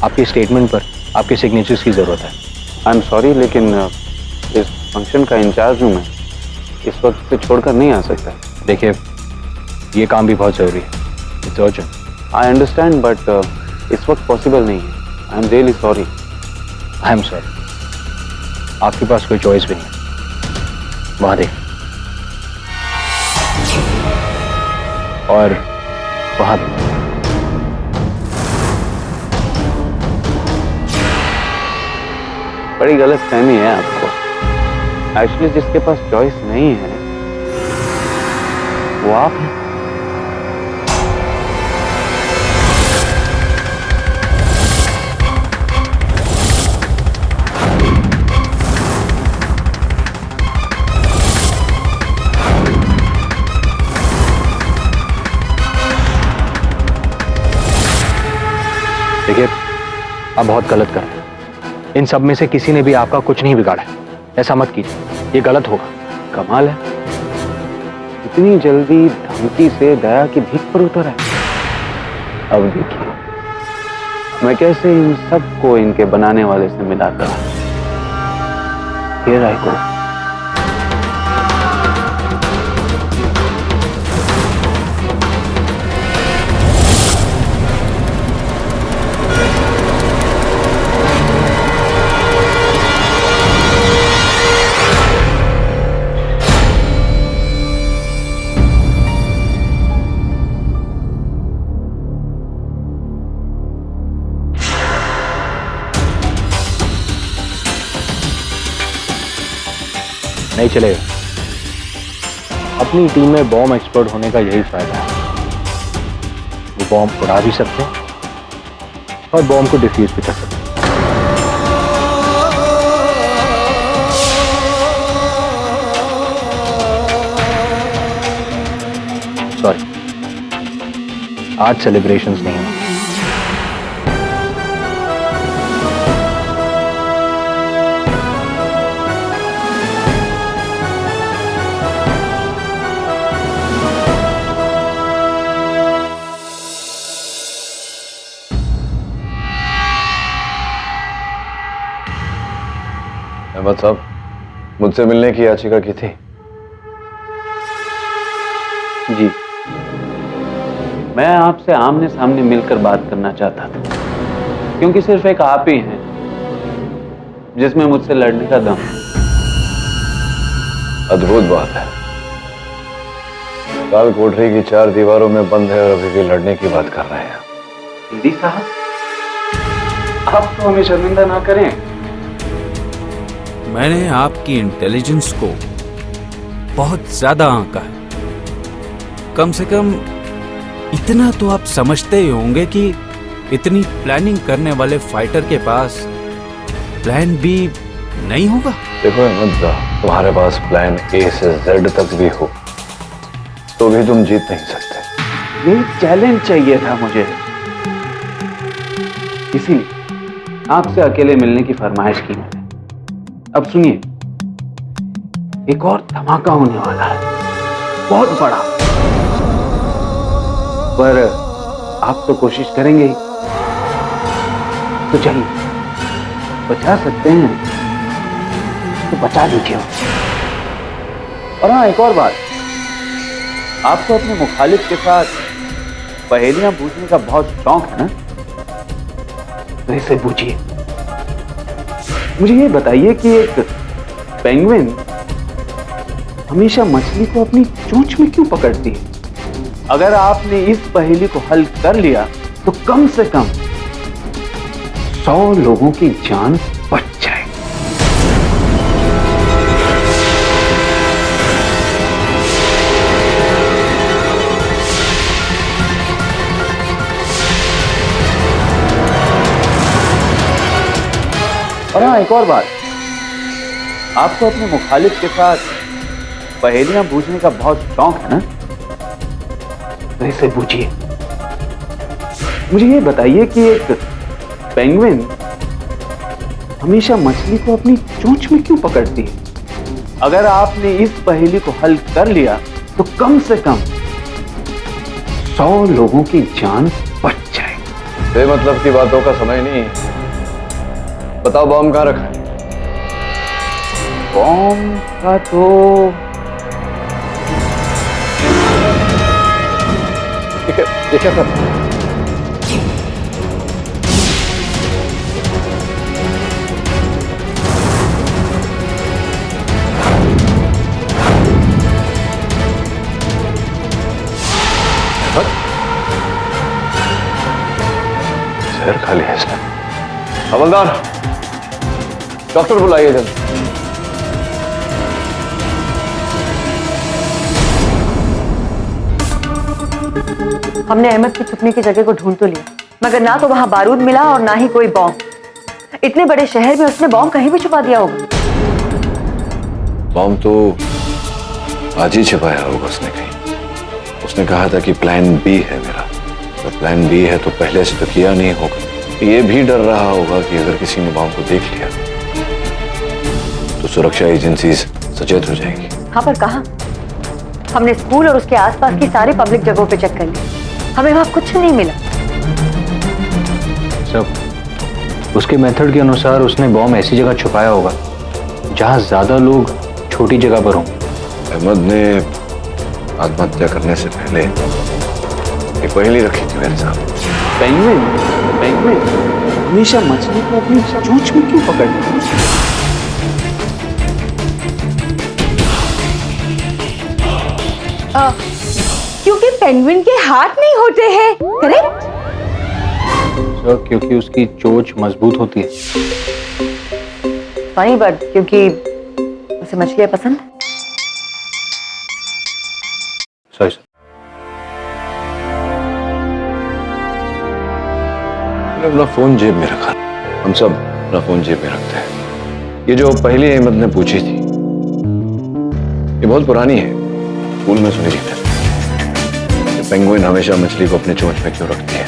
आपके स्टेटमेंट पर आपके सिग्नेचर्स की जरूरत है। आई एम सॉरी, लेकिन इस फंक्शन का इंचार्ज हूँ मैं, इस वक्त से छोड़कर नहीं आ सकता। देखिए, ये काम भी बहुत जरूरी है, it's urgent. I understand, but इस वक्त पॉसिबल नहीं है। I am really sorry. I am sorry. आपके पास कोई चॉइस भी नहीं। वहां देख, और वहां देख। बड़ी गलत फहमी है आपको। एक्चुअली जिसके पास चॉइस नहीं है वो आप हैं। देखिए, आप बहुत गलत कर रहे हैं। इन सब में से किसी ने भी आपका कुछ नहीं बिगाड़ा है। ऐसा मत कीजिए, ये गलत होगा। कमाल है, इतनी जल्दी धमकी से दया की भीख पर उतर है। अब देखिए मैं कैसे इन सबको इनके बनाने वाले से मिलाता। Here I go। नहीं चलेगा। अपनी टीम में बॉम्ब एक्सपर्ट होने का यही फायदा है। वो बॉम्ब उड़ा भी सकते हैं और बॉम्ब को डिफ्यूज भी कर सकते हैं। सॉरी, आज सेलिब्रेशंस नहीं होंगे। अहमद साहब, मुझसे मिलने की याचिका की थी। जी, मैं आपसे आमने सामने मिलकर बात करना चाहता था, क्योंकि सिर्फ एक आप ही हैं जिसमें मुझसे लड़ने का दम है। अद्भुत बात है, काल कोठरी की 4 दीवारों में बंद है और अभी भी लड़ने की बात कर रहे हैं। हिंदी साहब, आप तो हमें शर्मिंदा ना करें। मैंने आपकी इंटेलिजेंस को बहुत ज्यादा आंका है। कम से कम इतना तो आप समझते ही होंगे कि इतनी प्लानिंग करने वाले फाइटर के पास प्लान बी नहीं होगा। देखो अहमद, तुम्हारे पास प्लान ए से जेड तक भी हो तो भी तुम जीत नहीं सकते। ये चैलेंज चाहिए था मुझे, इसीलिए आपसे अकेले मिलने की फरमाइश की मैंने। अब सुनिए, एक और धमाका होने वाला है, बहुत बड़ा। पर आप तो कोशिश करेंगे ही, तो चलिए बचा सकते हैं तो बचा लीजिए। और हाँ, एक और बात, आपको अपने मुखालिफ के साथ पहेलियां पूछने का बहुत शौक है ना, तो इसे पूछिए। मुझे ये बताइए कि एक पेंगुइन हमेशा मछली को अपनी चोंच में क्यों पकड़ती है? अगर आपने इस पहेली को हल कर लिया तो कम से कम 100 लोगों की जान बच जाए। और हाँ, एक और बात, आपको अपने मुखालिफ के साथ पहेलियां पूछने का बहुत शौक है ना, तो इसे पूछिए। मुझे ये बताइए कि एक पेंगुइन हमेशा मछली को अपनी चोंच में क्यों पकड़ती है? अगर आपने इस पहेली को हल कर लिया तो कम से कम 100 लोगों की जान बच जाए। बेमतलब की बातों का समय नहीं है। बताओ बॉम्ब कहाँ रखा है? बॉम्ब का तो ये क्या कर? शहर खाली है इसमें। हवलदार, डॉक्टर बुलाइए जल्दी। हमने अहमद की छुपने की जगह को ढूंढ तो लिया, मगर ना तो वहां बारूद मिला और ना ही कोई बॉम्ब। इतने बड़े शहर में उसने बॉम्ब कहीं भी छुपा दिया होगा। बॉम्ब तो आज ही छिपाया होगा उसने कहीं। उसने कहा था कि प्लान बी है मेरा। तो प्लान बी है तो पहले से तो किया नहीं होगा। ये भी डर रहा होगा कि अगर किसी ने बॉम्ब को देख लिया तो सुरक्षा एजेंसी सचेत हो जाएगी। हाँ, पर कहाँ? हमने स्कूल और उसके आसपास की सारी पब्लिक जगहों पे चेक कर लिया, हमें वहां कुछ नहीं मिला। सब उसके मेथड के अनुसार उसने बॉम्ब ऐसी जगह छुपाया होगा जहां ज्यादा लोग छोटी जगह पर हों। अहमद ने आत्महत्या करने से पहले एक पहेली रखी थी मेरे साथ। पेंगुइन हमेशा मछली को अपनी चोंच में क्यों पकड़ती है? क्योंकि पेंगुइन के हाथ नहीं होते हैं, करेक्ट? सर, क्योंकि उसकी चोंच मजबूत होती है। फनी बट क्योंकि उसे मछलियां पसंद है। Sorry sir. अपना फोन जेब में रखा। हम सब अपना फोन जेब में रखते हैं। ये जो पहली अहमद ने पूछी थी ये बहुत पुरानी है, स्कूल में सुनी थी मैंने। पेंगुइन हमेशा मछली को अपने चोंच में क्यों रखती है?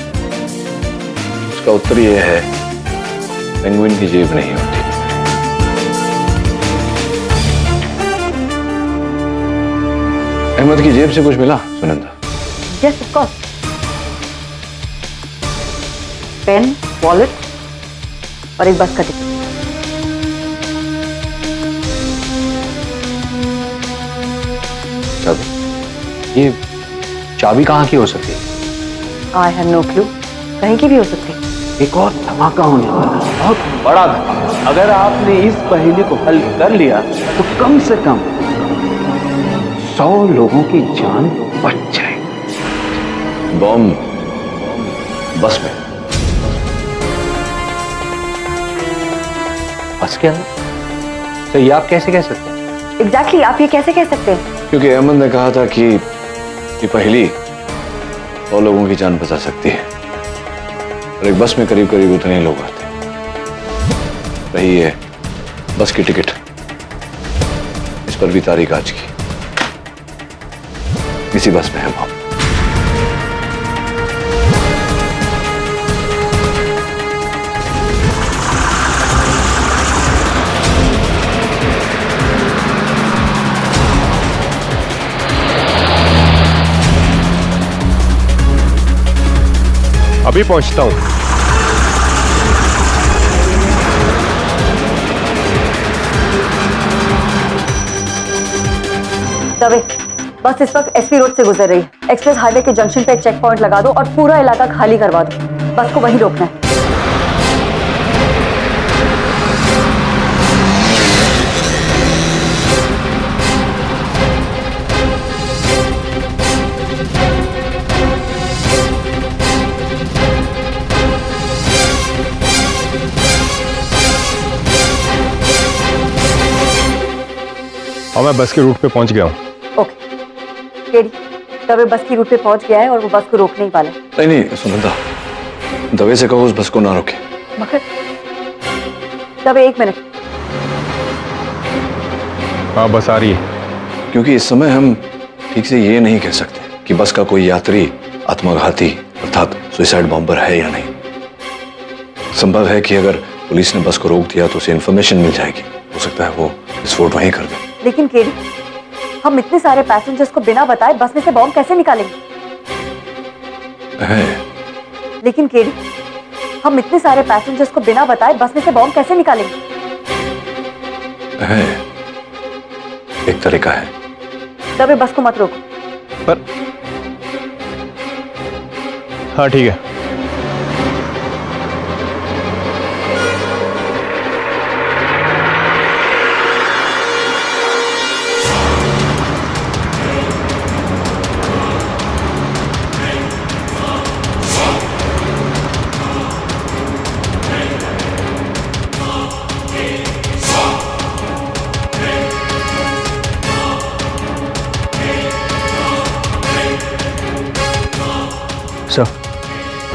उसका उत्तर ये है, पेंगुइन की जेब नहीं होती। अहमद की जेब से कुछ मिला Sunanda? Yes, of course. Pen, wallet और एक बस का टिकट। चाबी? ये चाबी कहाँ की हो सकती है? आई हैव नो क्लू, कहीं की भी हो सकती है। एक और धमाका होने वाला है, बहुत बड़ा धमाका। अगर आपने इस पहेली को हल कर लिया तो कम से कम 100 लोगों की जान बच जाए। बॉम्ब बस में। बस के अंदर? तो ये आप कैसे कह सकते हैं? एग्जैक्टली आप ये कैसे कह सकते हैं? क्योंकि अहमद ने कहा था कि ये पहली 100 लोगों की जान बचा सकती है और एक बस में करीब करीब उतने ही लोग आते हैं। रही है बस की टिकट, इस पर भी तारीख आज की। इसी बस में हम हो। अभी पहुंचता हूं। दवे, बस इस वक्त एसपी रोड से गुजर रही है। एक्सप्रेस हाईवे के जंक्शन पे एक चेक पॉइंट लगा दो और पूरा इलाका खाली करवा दो। बस को वहीं रोकना है। और मैं बस के रूट पे पहुंच गया हूं। केडी, दवे बस की रूट पे पहुंच गया है और वो बस को रोकने ही वाला है। नहीं सुनंदा, दवे से कहो उस बस को ना रोके। मगर दवे एक मिनट। हाँ बस आ रही है। क्योंकि इस समय हम ठीक से ये नहीं कह सकते कि बस का कोई यात्री आत्मघाती अर्थात सुसाइड बॉम्बर है या नहीं। संभव है कि अगर पुलिस ने बस को रोक दिया तो उसे इंफॉर्मेशन मिल जाएगी, हो सकता है वो विस्फोट वहीं कर दे। लेकिन केडी, हम इतने सारे पैसेंजर्स को बिना बताए बस में से बॉम्ब कैसे निकालेंगे? लेकिन केडी, हम इतने सारे पैसेंजर्स को बिना बताए बस में से बॉम्ब कैसे निकालेंगे? एक तरीका है। दबे बस को मत रोको। पर हाँ ठीक है।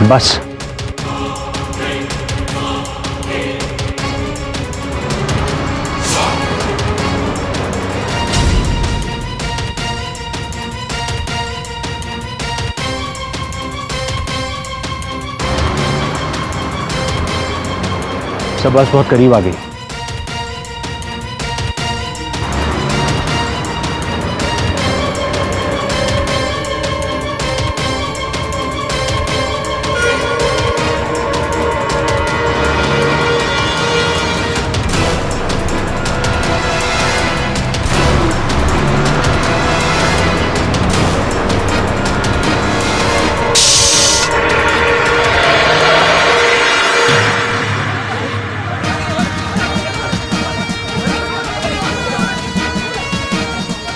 बस सब बस बहुत करीब आ गई।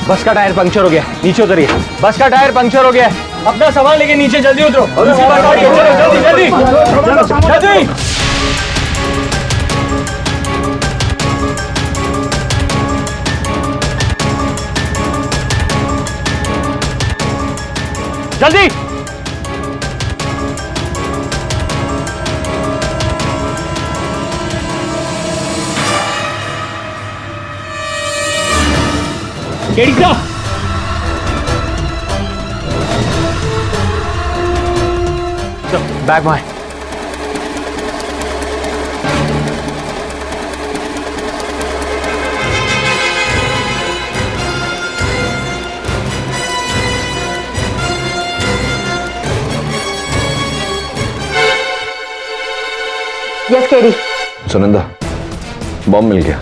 बस का टायर पंक्चर हो गया, नीचे उतरिए। बस का टायर पंक्चर हो गया है, अपना सामान लेके नीचे जल्दी उतरो। जल्दी जल्दी जल्दी। जल्दी केडी का बैग वहां। यस केडी। सुनंदा, बॉम्ब मिल गया।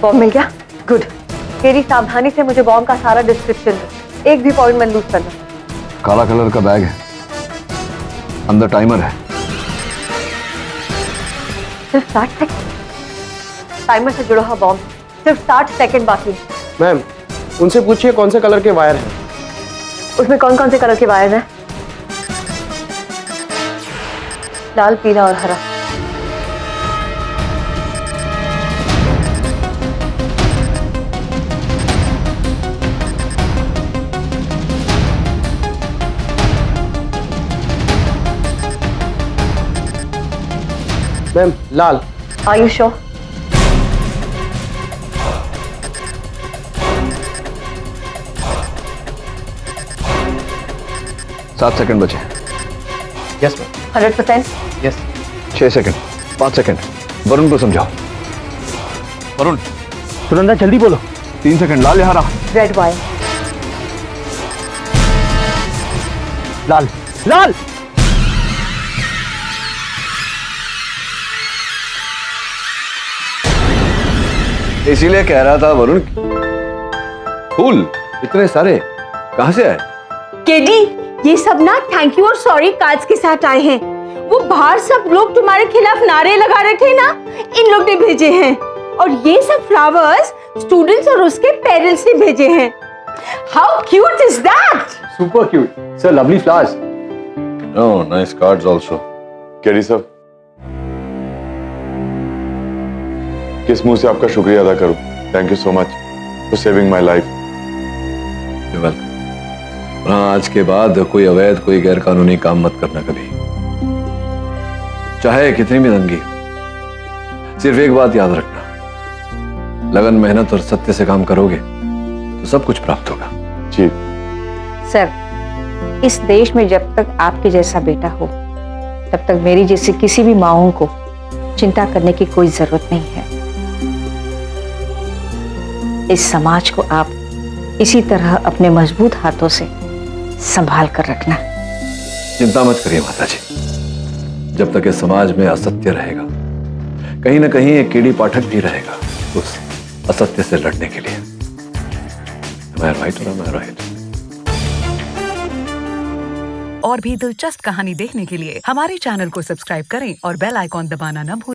बॉम्ब मिल गया? गुड। केडी, सावधानी से मुझे बॉम्ब का सारा डिस्क्रिप्शन दो, एक भी पॉइंट मत लूज करना। काला कलर का बैग है, अंदर टाइमर है। सिर्फ 60 सेकंड। टाइमर से जुड़ा हुआ बॉम्ब, सिर्फ 60 सेकंड बाकी है। मैम, उनसे पूछिए कौन से कलर के वायर हैं। उसमें कौन कौन से कलर के वायर हैं? लाल, पीला और हरा। Ma'am Lal. Are you sure? सात सेकंड बचे। Yes ma'am. 100%? Yes. 6 second, 5 second. Varun को समझाओ। वरुण। सुनंदा जल्दी बोलो। 3 सेकंड। लाल यहाँ रहा। Red wire. लाल लाल। इसीलिए कह रहा था वरुण, फूल इतने सारे कहां से आए? केडी, ये सब ना थैंक यू और सॉरी कार्ड्स के साथ आए हैं। वो बाहर सब लोग तुम्हारे खिलाफ नारे लगा रहे थे ना, इन लोग ने भेजे हैं। और ये सब फ्लावर्स स्टूडेंट्स और उसके पेरेंट्स ने भेजे हैं। How cute is that? Super cute sir, lovely flowers. Oh nice cards also. KD साहब, किस मुंह से आपका शुक्रिया अदा करूं? Thank you so much for saving my life. You welcome. हाँ, आज के बाद कोई अवैध, कोई गैर कानूनी काम मत करना कभी, चाहे कितनी भी तंगी हो। सिर्फ एक बात याद रखना, लगन, मेहनत और सत्य से काम करोगे तो सब कुछ प्राप्त होगा। जी सर, इस देश में जब तक आपके जैसा बेटा हो तब तक मेरी जैसी किसी भी माओं को चिंता करने की कोई जरूरत नहीं है। इस समाज को आप इसी तरह अपने मजबूत हाथों से संभाल कर रखना। चिंता मत करिए माता जी, जब तक इस समाज में असत्य रहेगा, कहीं ना कहीं एक कीड़ी पाठक भी रहेगा उस असत्य से लड़ने के लिए। Am I right or am I right? और भी दिलचस्प कहानी देखने के लिए हमारे चैनल को सब्सक्राइब करें और बेल आइकॉन दबाना न भूलें।